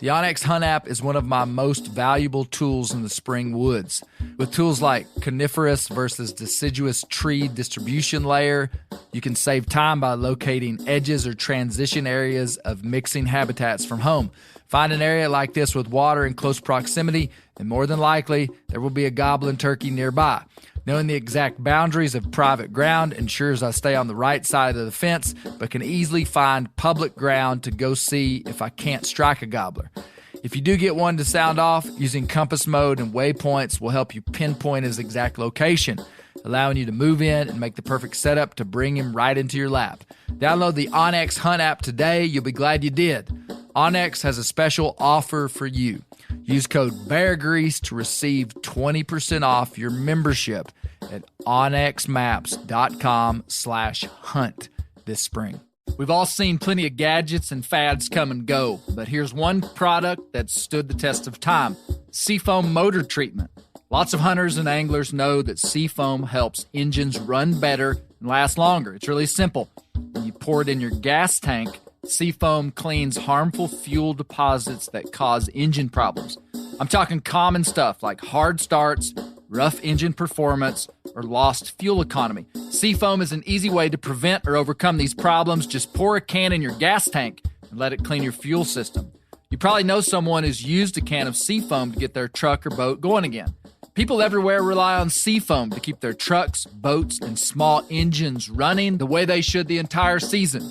The onX Hunt app is one of my most valuable tools in the spring woods. With tools like coniferous versus deciduous tree distribution layer, you can save time by locating edges or transition areas of mixing habitats from home. Find an area like this with water in close proximity, and more than likely, there will be a goblin turkey nearby. Knowing the exact boundaries of private ground ensures I stay on the right side of the fence, but can easily find public ground to go see if I can't strike a gobbler. If you do get one to sound off, using compass mode and waypoints will help you pinpoint his exact location, allowing you to move in and make the perfect setup to bring him right into your lap. Download the onX Hunt app today. You'll be glad you did. onX has a special offer for you. Use code BEARGREASE to receive 20% off your membership at onxmaps.com/hunt this spring. We've all seen plenty of gadgets and fads come and go, but here's one product that stood the test of time: Seafoam motor treatment. Lots of hunters and anglers know that Seafoam helps engines run better and last longer. It's really simple. When you pour it in your gas tank, Seafoam cleans harmful fuel deposits that cause engine problems. I'm talking common stuff like hard starts, rough engine performance, or lost fuel economy. Seafoam is an easy way to prevent or overcome these problems. Just pour a can in your gas tank and let it clean your fuel system. You probably know someone who's used a can of Seafoam to get their truck or boat going again. People everywhere rely on Seafoam to keep their trucks, boats, and small engines running the way they should the entire season.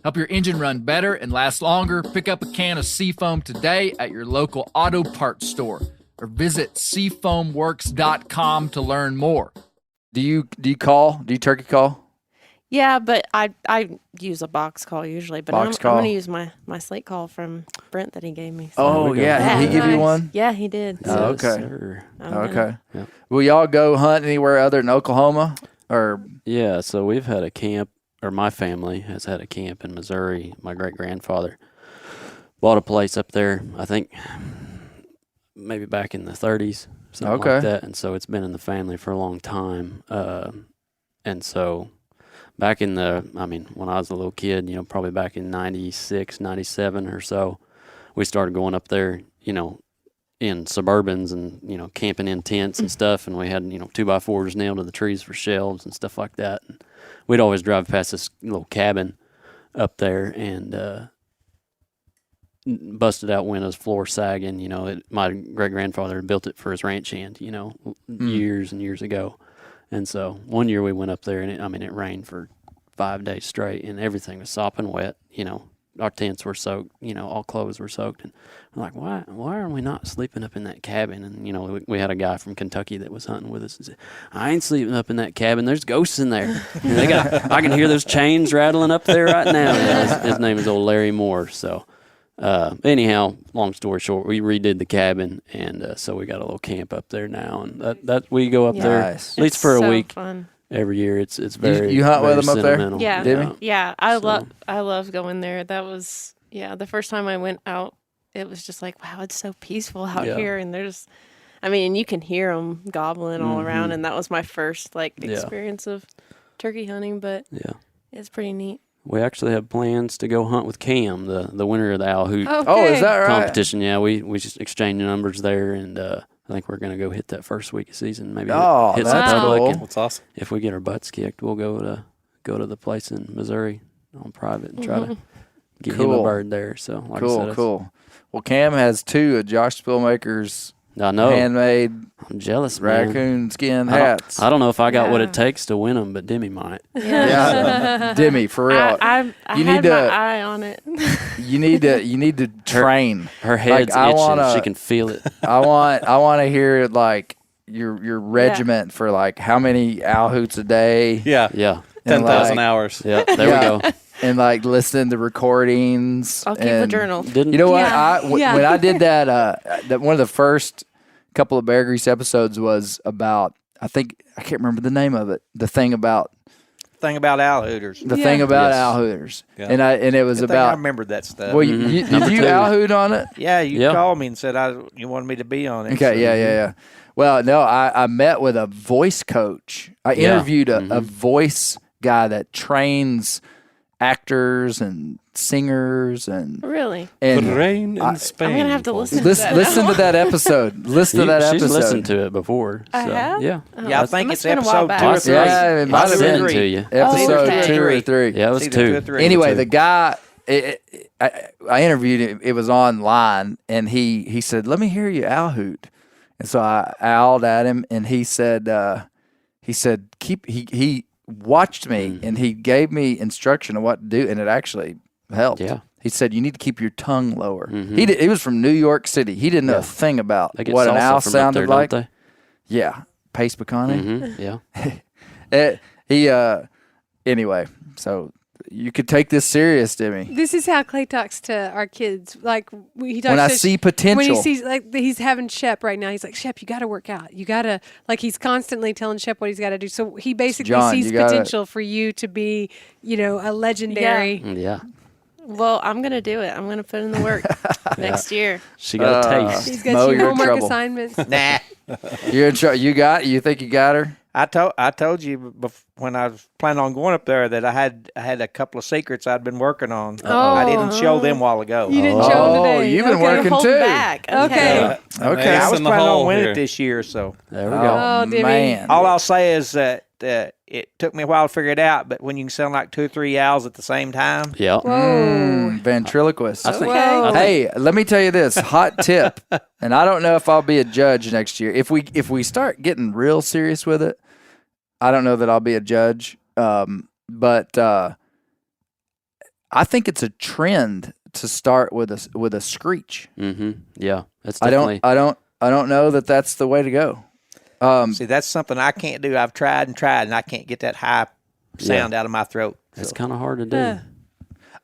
Help your engine run better and last longer. Pick up a can of Seafoam today at your local auto parts store or visit seafoamworks.com to learn more. Do you call? Do you turkey call? Yeah, but I use a box call usually. But I'm going to use my slate call from Brent that he gave me. So. Oh, yeah. Did he give you one? Yeah, he did. Oh, okay. Sir. Okay. Yep. Will y'all go hunt anywhere other than Oklahoma? Or Yeah, so we've had a camp, or my family has had a camp in Missouri. My great-grandfather bought a place up there, I think maybe back in the 30s, something like that. And so it's been in the family for a long time. And so back in when I was a little kid, probably back in 96, 97 or so, we started going up there, in Suburbans and, camping in tents and stuff. And we had, 2x4s nailed to the trees for shelves and stuff like that. And we'd always drive past this little cabin up there and busted out windows, floor sagging. My great-grandfather had built it for his ranch hand, years and years ago. And so one year we went up there, and it rained for 5 days straight, and everything was sopping wet. Our tents were soaked. All clothes were soaked. And I'm like, why are we not sleeping up in that cabin? And we had a guy from Kentucky that was hunting with us. And said, I ain't sleeping up in that cabin. There's ghosts in there. And I can hear those chains rattling up there right now. And his name is old Larry Moore. So. Anyhow, long story short, we redid the cabin, and so we got a little camp up there now, and that we go up there at least for a week fun. Every year. It's very you hunt very with them up there? Yeah, yeah. I love going there. That was the first time I went out. It was just like, wow, it's so peaceful out here, and there's, you can hear them gobbling all around, and that was my first experience of turkey hunting, but it's pretty neat. We actually have plans to go hunt with Cam, the winner of the Owl Hoot is that right? competition. Yeah, we just exchanged numbers there, and I think we're going to go hit that first week of season. Maybe hit some public. Cool. And That's awesome. if we get our butts kicked, we'll go to the place in Missouri on private and try to get him a bird there. So like I said, cool. Well, Cam has 2 of Josh Spillmaker's I know. handmade I'm jealous, raccoon skin hats. I don't know if I got what it takes to win them, but Demi might. Yeah, Demi, for real. I you had need my to eye on it. you need to train. Her head's itching. She can feel it. I want to hear your regiment for how many owl hoots a day. Yeah. 10,000 hours. Yeah, there we go. And listen to recordings. I'll keep a journal. You know what? Yeah. When I did that one of the first couple of Bear Grease episodes was about, I can't remember the name of it. The thing about owl hooters. thing about owl hooters. Yeah. And it was about. I remembered that stuff. Well, did you owl hoot on it? Yeah, you called me and said you wanted me to be on it. Okay, so. Yeah. Well, no, I met with a voice coach. I interviewed a voice guy that trains actors and singers and Really? And rain in Spain. I'm gonna have to listen to that. Listen to that episode. Listen to that episode. She's listened to it before. I have? Yeah. Yeah, I think it's must have been a while episode back. 2 or 3. Yeah, it might I have sent been it to you. Episode okay. 2 or 3. Yeah, it was It's either 2 2. or 3. Anyway, the guy I interviewed him. It was online, and he said, "Let me hear you owl hoot." And so I owled at him, and he said, he watched me, and he gave me instruction on what to do, and it actually helped. Yeah. He said, "You need to keep your tongue lower." He was from New York City. He didn't know a thing about They get what an salsa owl from up sounded there, like. don't Yeah, pace pecane. they? Yeah. Anyway, so you could take this serious, Demi. This is how Clay talks to our kids. Like he talks When I to see potential. When he sees like he's having Shep right now, he's like, Shep, you got to work out. You got to he's constantly telling Shep what he's got to do. So he basically John, sees you gotta- potential for you to be, a legendary. Yeah. Well, I'm gonna do it. I'm gonna put in the work next year. She got a taste. He's Mo, got your you're in homework trouble. assignments. Nah. You're in trouble. You think you got her? I told you when I was planning on going up there that I had a couple of secrets I'd been working on. Oh. I didn't show them a while ago. You didn't show him today. you've been Okay. working Hold too. back. Okay. Okay. Yeah, I Ace was in the planning on hole winning here. it this year, so There we go. Oh, Demi. man. all I'll say is that it took me a while to figure it out. But when you can sound like 2 or 3 owls at the same time, Yeah. Whoa. Ventriloquist. I think, Okay. I think Hey, let me tell you this hot tip, and I don't know if I'll be a judge next year. If we start getting real serious with it, I don't know that I'll be a judge. But I think it's a trend to start with a screech. yeah. That's I definitely. don't know that that's the way to go. see, that's something I can't do. I've tried, and I can't get that high sound out of my throat. It's kind of hard to do.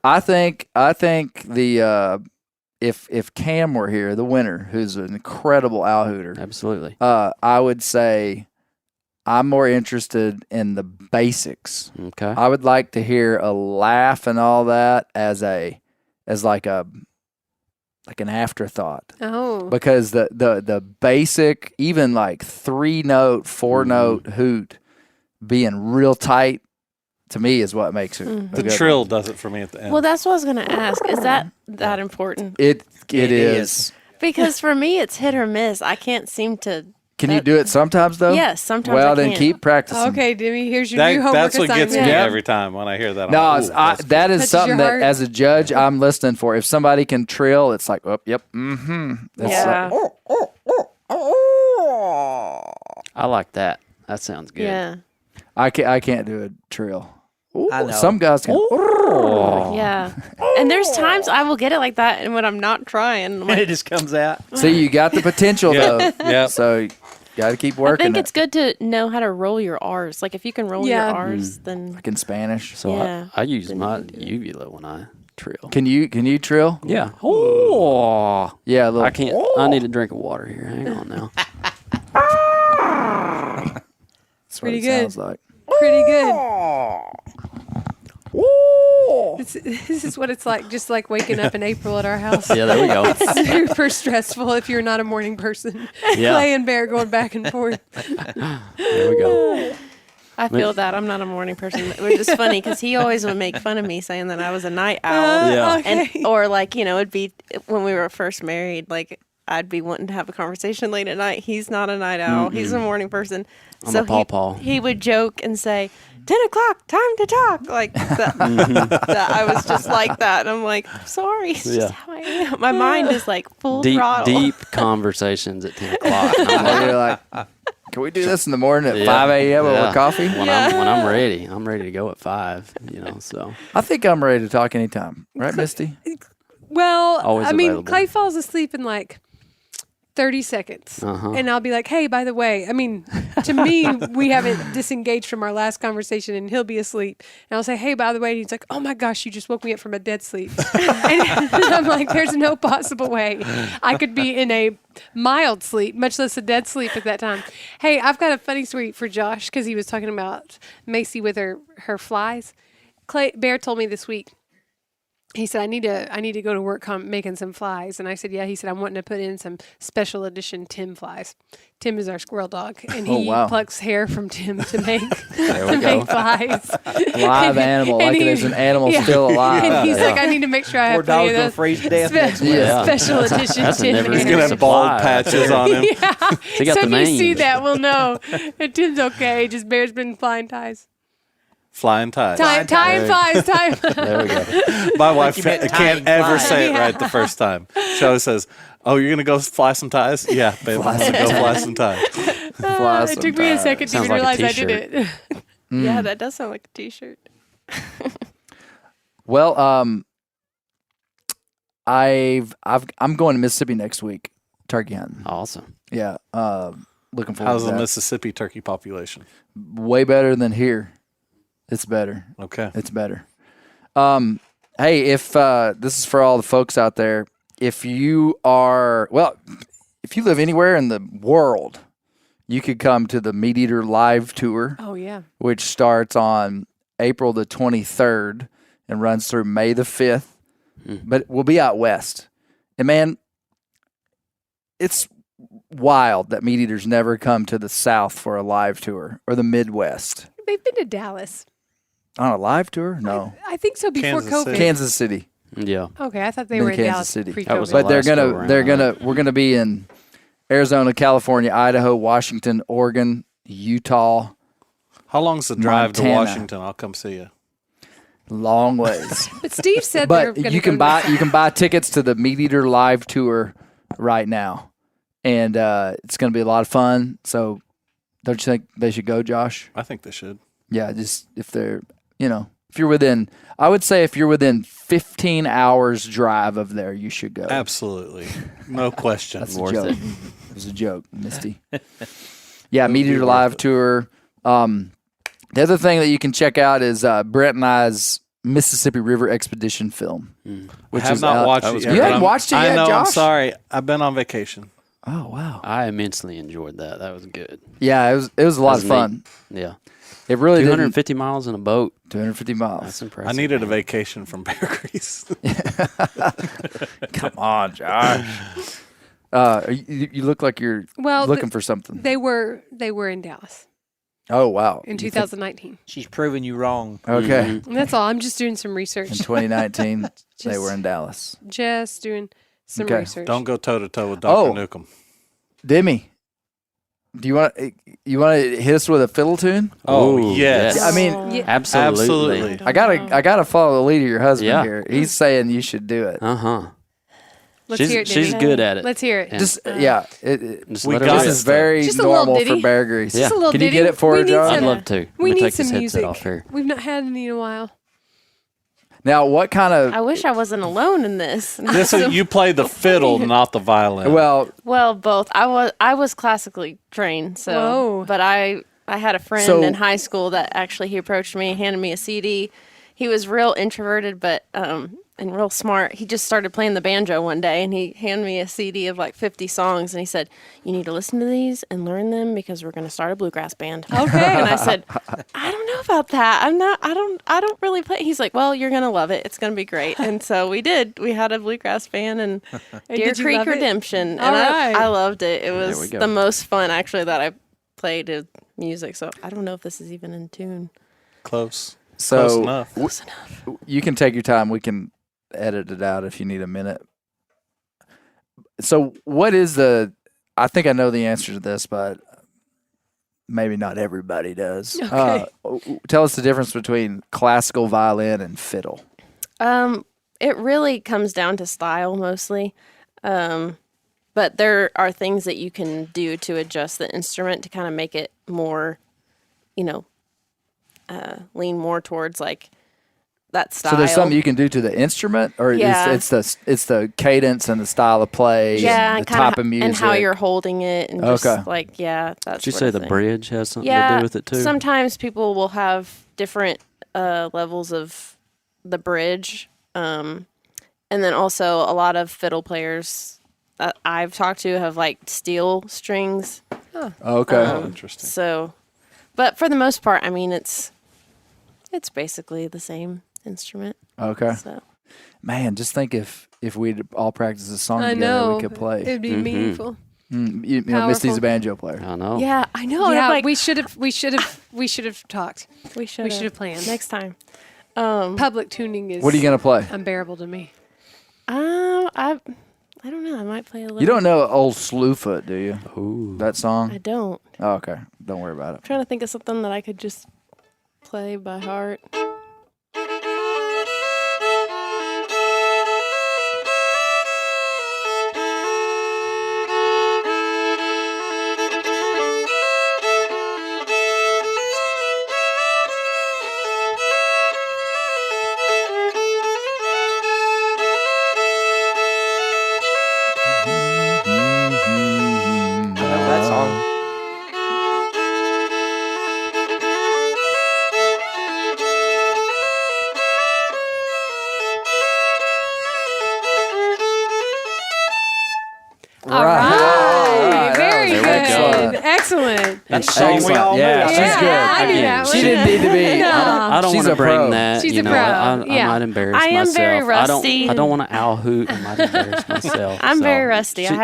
I think the if Cam were here, the winner, who's an incredible owl hooter, Absolutely. I would say I'm more interested in the basics. Okay. I would like to hear a laugh and all that as like an afterthought. Oh. Because the basic, even like 3-note, 4-note hoot being real tight, to me is what makes it. The trill does it for me at the end. Well, that's what I was gonna ask. Is that important? It It is. Because for me, it's hit or miss. I can't seem to. Can you do it sometimes though? Yes, sometimes Well, I then can. keep practicing. Okay, Demi, here's your new homework that's what assignment. gets me Yeah. every time when I hear that. No, I'm like, "Ooh, that is Touches something your that heart. as a judge I'm listening for. If somebody can trill, it's like, oh, yep, mm-hmm. Yeah. I like that. That sounds good. Yeah. I can't do a trill. I know. Some guys can. Yeah. And there's times I will get it like that, and when I'm not trying, I'm And like, it just comes out. See, you got the potential though. Yeah. So you got to keep I working. think it. it's good to know how to roll your R's. Like if you can roll Yeah. your R's, then like in Spanish. So Yeah. I use my uvula when I trill. Can you trill? Yeah. Oh. Yeah, a little. I can't. I need a drink of water here. Hang on now. That's what Pretty it good. sounds like. Pretty good. This is what it's like, just like waking up in April at our house. Yeah, there we go. Super stressful if you're not a morning person. Yeah. Clay and Bear going back and forth. There we go. I feel that I'm not a morning person. Which is funny because he always would make fun of me saying that I was a night owl. Yeah. Okay. And or like, it'd be when we were first married, like I'd be wanting to have a conversation late at night. He's not a night owl. He's a morning person. I'm a pawpaw. He would joke and say, 10 o'clock, time to talk. Like that, that I was just like that. And I'm like, I'm sorry. It's Yeah. just how I am. My mind is like full Deep, throttle. deep conversations at 10 o'clock. And I'm And you're like, can we do this in the morning at Yeah. 5 a.m. Yeah. over coffee? when I'm ready. I'm ready to go at 5. So I think I'm ready to talk anytime. Right, Misty? Well, Always I mean, available. Clay falls asleep in like 30 seconds. Uh-huh. And I'll be like, hey, by the way, I mean, to me, we haven't disengaged from our last conversation and he'll be asleep. And I'll say, hey, by the way, and he's like, oh my gosh, you just woke me up from a dead sleep. And I'm like, there's no possible way I could be in a mild sleep, much less a dead sleep at that time. Hey, I've got a funny story for Josh because he was talking about Macy with her flies. Bear told me this week. He said, I need to go to work making some flies. And I said, yeah. He said, I'm wanting to put in some special edition Tim flies. Tim is our squirrel dog. And he wow. plucks hair from Tim to make, There we go. flies. Live animal, And like he- there's an animal yeah. still alive. And he's Yeah. like, I need to make sure I Poor have plenty dog's of gonna those freeze to death next week. Yeah. special edition That's a Tim never hair. He's gonna have bald patches on him. Yeah. He got So the if you see mange. that, we'll know that Tim's okay. Just Bear's been flying ties. Flying ties. Time flies. Time. There we go. My wife you meant can't tying ever flies. say it right the first time. She always says, "Oh, you're gonna go fly some ties?" Yeah, babe, I'm gonna go fly some ties. Fly It took me a second to Sounds even like a realize I did t-shirt. it. Yeah, that does sound like a T-shirt. Well, I'm going to Mississippi next week, turkey hunting. Awesome. Yeah, looking forward How's to the that. Mississippi turkey population? Way better than here. It's better. Okay. It's better. Hey, if this is for all the folks out there, if you live anywhere in the world, you could come to the Meat Eater Live Tour, Oh yeah. which starts on April the 23rd and runs through May the 5th. But we'll be out west. And man, it's wild that Meat Eaters never come to the South for a live tour or the Midwest. They've been to Dallas. On a live tour? No. I think so before Kansas COVID. City. Kansas City. Yeah. Okay, I thought they Been were in Kansas Dallas City. pre-COVID. was But Last go around. we're gonna be in Arizona, California, Idaho, Washington, Oregon, Utah. How long's the drive to Montana. Washington? I'll come see you. Long ways. But Steve said they're But going to you can buy tickets to the Meat Eater Live Tour right now, and it's going to be a lot of fun. So, don't you think they should go, Josh? I think they should. Yeah, just if they're if you're within, I would say if you're within 15 hours drive of there, you should go. Absolutely. No question. That's Worth a joke. it. It was a joke, Misty. Yeah, Meat Eater Live Tour. The other thing that you can check out is Brent and I's Mississippi River Expedition film. I have not out- watched it yet. You but hadn't I'm- watched it I yet, know, I'm Josh? sorry. I've been on vacation. Oh wow! I immensely enjoyed that. That was good. Yeah, it was a lot That of was fun. Yeah. It really did 250 miles in a boat. 250 miles. That's impressive. I needed a vacation from Bear Grease. Come on, Josh. You look like you're looking for something. They were in Dallas Oh wow! in You think- 2019. She's proving you wrong. Okay, And that's all. I'm just doing some research. in 2019 they Just- were in Dallas. Just doing some Okay. research. Don't go toe to toe with Dr. Oh. Newcomb. Demi, do you want to hit us with a fiddle tune? Oh, Ooh, yes. I mean, Yeah. Absolutely. Absolutely. I gotta follow the lead of your husband Yeah. here. He's saying you should do it. Uh-huh. Let's hear it, She's Demi. good at it. Let's hear it. And Just Uh, yeah, just We let her got this rip. is very Just a little normal ditty. for Bear Grease. Yeah. Just a little Can you ditty. get it for We her, need Josh? I'd some- love to. We Let me need take some this headset music. off here. We've not had any in a while. Now, what kind I of? wish I wasn't alone in this. You played the fiddle, not the violin. Well, Well, both. I was classically trained, so Whoa. but I had a friend So- in high school that actually he approached me, handed me a CD. He was real introverted, but and real smart. He just started playing the banjo one day, and he handed me a CD of like 50 songs, and he said, "You need to listen to these and learn them because we're going to start a bluegrass band." Okay. And I said, "I don't know about that. I don't really play." He's like, "Well, you're going to love it. It's going to be great." And so we did. We had a bluegrass band and Deer did you Creek love it? Redemption, All and right. I loved it. It we was go. the most fun actually that I played with music. So I don't know if this is even in tune. Close. so Close enough. Close enough. you can take your time. We can edit it out if you need a minute. So, what is the? I think I know the answer to this, but maybe not everybody does. Okay. Tell us the difference between classical violin and fiddle. It really comes down to style mostly. But there are things that you can do to adjust the instrument to kind of make it more, lean more towards like that style. So, there's something you can do to the instrument, or Yeah. it's the cadence and the style of play, yeah, and the kinda type of music, and how you're holding it, and just Okay. like that's. Did you sort say of the thing. bridge has something Yeah, to do with it too? sometimes people will have different levels of the bridge, and then also a lot of fiddle players that I've talked to have like steel strings. Okay. Oh, interesting. So, but for the most part, I mean, it's basically the same instrument. Okay. So Man, just think if we'd all practice a song I together, know. we could play. It'd be meaningful. You know, Misty's a Powerful. banjo player. I know. yeah, I know. Yeah, like, we should have talked. we should have planned. next time. Public tuning is What are you gonna play? unbearable to me. I don't know. I might play a little. You don't know old Slewfoot, do you? Ooh. That song? I don't. Oh, okay. Don't worry about it. I'm trying to think of something that I could just play by heart. I know that song. All right. Very There we good. go. Excellent. And song we all knew. Yeah, she's Yeah, good. I knew Again, that one. She didn't need to be. No. I don't She's want to a bring pro. that. She's you a know, pro. I Yeah. might embarrass I am myself. very rusty. I don't want to owl hoot. I might embarrass myself. I'm so. very rusty. She-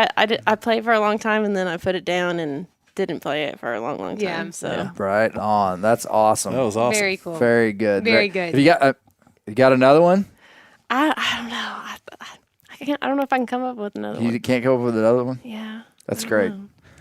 I played for a long time and then I put it down and didn't play it for a long, long time. Yeah. So Right on. That's awesome. That was awesome. Very cool. Very good. Very good. Have you got another one? I don't know. I don't know if I can come up with another You one. can't come up with another one? Yeah. That's great.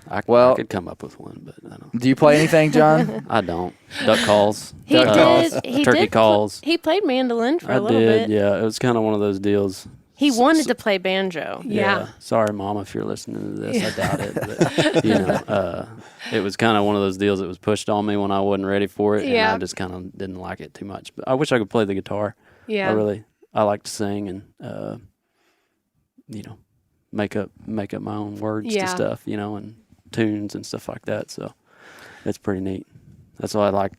I Well- could come up with one, but I don't. Do you play anything, John? I don't. Duck calls. He Duck calls. did. He Turkey did. calls. He played mandolin for I a little did. bit. Yeah, it was kind of one of those deals. He wanted to play banjo. Yeah. Sorry, Mom, if you're listening to this. I doubt it. But, you know, it was kind of one of those deals that was pushed on me when I wasn't ready for it, Yeah. and I just kind of didn't like it too much. But I wish I could play the guitar. Yeah. I like to sing and you know, make up my own words Yeah. to stuff, you know, and tunes and stuff like that. So it's pretty neat. That's why I like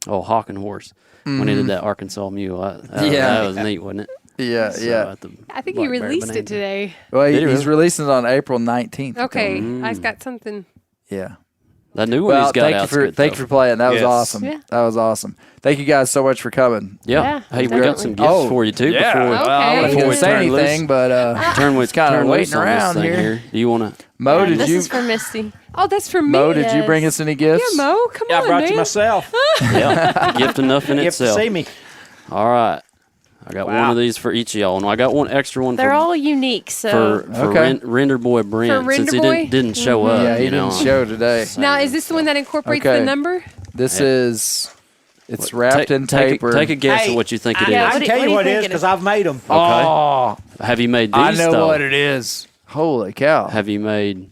Hawk and Horse when he did that Arkansas Mule. Yeah. That was neat, wasn't it? Yeah, So yeah. at the I think he Blackberry released Bonanza. it today. Well, Did he he's really? releasing it on April 19th. Okay. Mm. I've got something. Yeah. That new one Well, he's got thank you out's for good, thank though. you for playing. That was Yes. awesome. Yeah. That was awesome. Thank you guys so much for coming. Yeah. Yeah, Hey, we got definitely. some gifts for you too. Yeah. Before we, Okay. Well, I Before didn't we say turn loose. anything, but turn with kinda turn waiting loose on around this thing here. Do you want to? Mo, And did this you is for Misty. Oh, that's for me. Mo, did you bring Yes. us any gifts? Yeah, Mo. Come Yeah, on, I brought man. you myself. Yeah, gift enough in You have to itself. see me. All right, I got one Wow. of these for each of y'all, and I got one extra one They're for all unique. So Okay. Render Boy Brent For since he Render Boy? didn't show up. Yeah, he you know. didn't show today. Now, is this the one that incorporates Okay. the number? This is it's wrapped in paper. Take a guess Hey, at what you think it I, is. Yeah, I what can do- tell what you do you what it think is it because is? I've made them. Oh, Have you made these? I know though? what it is. Holy cow! Have you made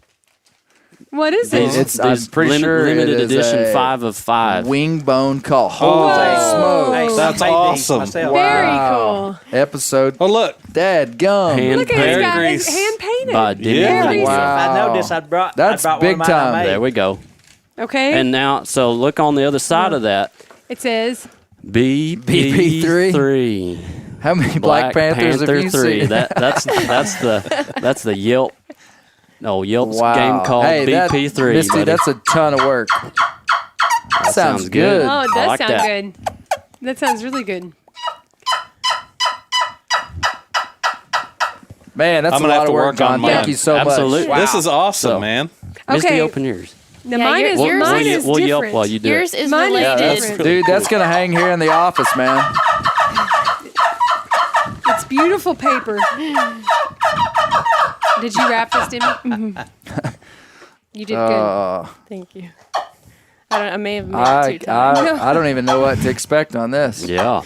What is these? it? It's- I'm these pretty sure it limited is edition a 5 of 5. Wing bone call. Holy Whoa. smokes! Hey, That's I made these awesome. myself. Very Wow. Episode. Oh, look. Dad gum. Hand Look at it. It's got Grease. it's hand painted. by Denny Yeah. Lee. If Wow. I'd known this, I'd brought That's one big of mine I time. made. There we go. Okay. And now, so look on the other side of that. it says BP3. How many Black Panthers have you 3. seen? That's the Yelp. No, Yelp's Wow. game called Hey, that- BP3. Misty, buddy. that's a ton of work. That sounds good. Oh, it I does like sound that. good. That sounds really good. Man, that's I'm a gonna lot have of to work, work John. on Thank mine. you so Absolutely. much. This is awesome, So- man. Misty, Okay. open yours. Now, Yeah, mine yours- is We'll- mine we'll, is we'll yelp different. while you do yours it. is Mine is related. different. Dude, that's going to hang here in the office, man. It's beautiful paper. Did you wrap this, Demi? You did good. Thank you. I may have made it 2 times. I don't even know what to expect on this. Yeah.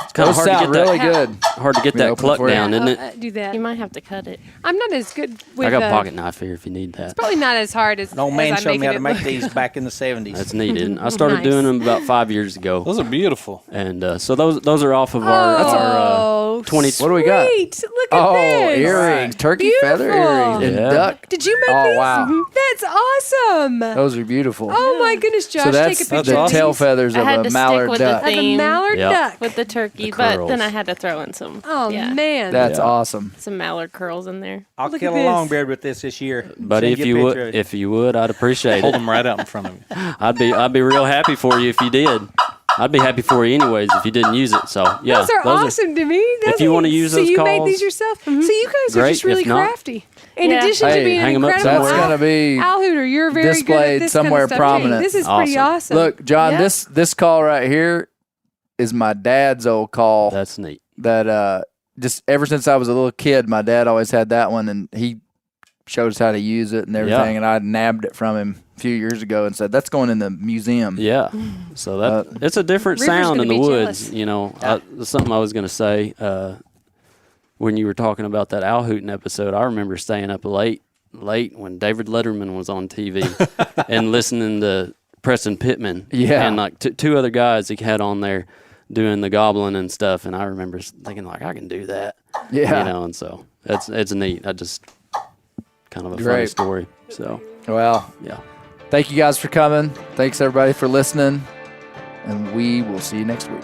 It's kind of Those hard to sound get really that, good. hard to get We that open cluck for you? down, isn't it? Do that. You might have to cut it. I'm not as good with I got a pocket knife here if you need that. Probably not as hard as An old as man I'm showed me how to making make it these back in the 70s. That's neat, isn't it? I started Nice. doing them about 5 years ago. Those are beautiful. And so those are off of look. our 20. sweet. What do we got? Look at Oh, this. earrings. Turkey feather Beautiful. earrings. And Yeah. duck. Did you make Oh, these? wow. That's awesome. Those are beautiful. Oh my goodness, Josh, so take a that's picture the of awesome. tail these. feathers I of had a to stick mallard with the duck. Of a theme. mallard Yep. duck. With the turkey, The but curls. then I had to throw in some. Oh yeah, man. That's Yeah. awesome. some mallard curls in there. I'll Look kill at a this. longbeard with this year. But Send if a you picture would, of it. I'd appreciate Hold it. them right out in front of you. I'd be real happy for you if you did. I'd be happy for you anyways if you didn't use it. So yeah, Those are awesome to me. If you wanna use so those you made calls, these yourself. So you guys are great. just really If not- crafty. In Yeah. addition to Hey, being hang 'em up incredible, That's somewhere. going to be. Al Hooter, you're very good displayed at this somewhere kind of stuff, too. prominent. This is pretty Awesome. awesome. Look, John, Yeah. this call right here is my dad's old call. That's neat. That just ever since I was a little kid, my dad always had that one, and he showed us how to use it and everything. And I nabbed it from him a few years ago and said, that's going in the museum. Yeah. So that it's a different River's sound in gonna the be woods. jealous. You know, something I was going to say when you were talking about that Al Hootin episode, I remember staying up late when David Letterman was on TV and listening to Preston Pittman. Yeah. And like two other guys he had on there doing the gobbling and stuff. And I remember thinking, like, I can do that. Yeah. You know, and so it's neat. I just kind of a funny Great. story. So, Well, yeah. thank you guys for coming. Thanks, everybody, for listening. And we will see you next week.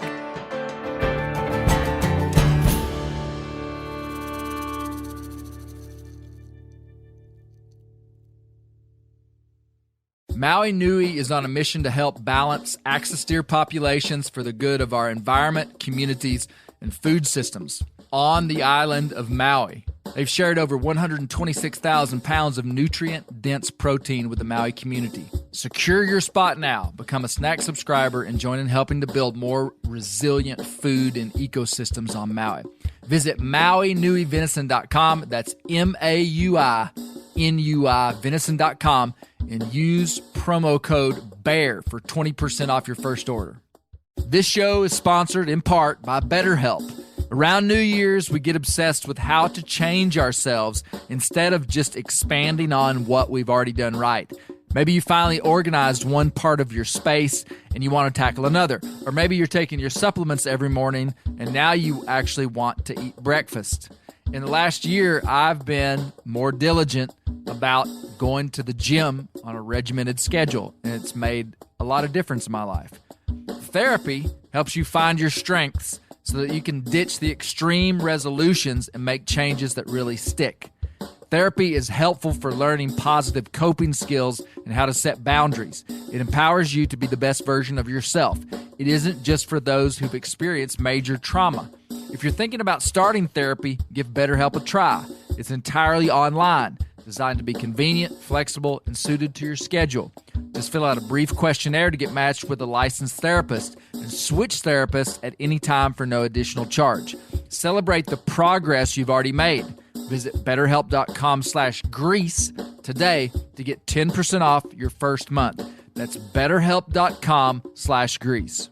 Maui Nui is on a mission to help balance axis deer populations for the good of our environment, communities, and food systems on the island of Maui. They've shared over 126,000 pounds of nutrient-dense protein with the Maui community. Secure your spot now. Become a snack subscriber and join in helping to build more resilient food and ecosystems on Maui. Visit MauiNuiVenison.com. That's MAUI venison.com and use promo code BEAR for 20% off your first order. This show is sponsored in part by BetterHelp. Around New Year's, we get obsessed with how to change ourselves instead of just expanding on what we've already done right. Maybe you finally organized one part of your space and you want to tackle another. Or maybe you're taking your supplements every morning and now you actually want to eat breakfast. In the last year, I've been more diligent about going to the gym on a regimented schedule, and it's made a lot of difference in my life. Therapy helps you find your strengths so that you can ditch the extreme resolutions and make changes that really stick. Therapy is helpful for learning positive coping skills and how to set boundaries. It empowers you to be the best version of yourself. It isn't just for those who've experienced major trauma. If you're thinking about starting therapy, give BetterHelp a try. It's entirely online, designed to be convenient, flexible, and suited to your schedule. Just fill out a brief questionnaire to get matched with a licensed therapist and switch therapists at any time for no additional charge. Celebrate the progress you've already made. Visit BetterHelp.com/Grease today to get 10% off your first month. That's BetterHelp.com/Grease.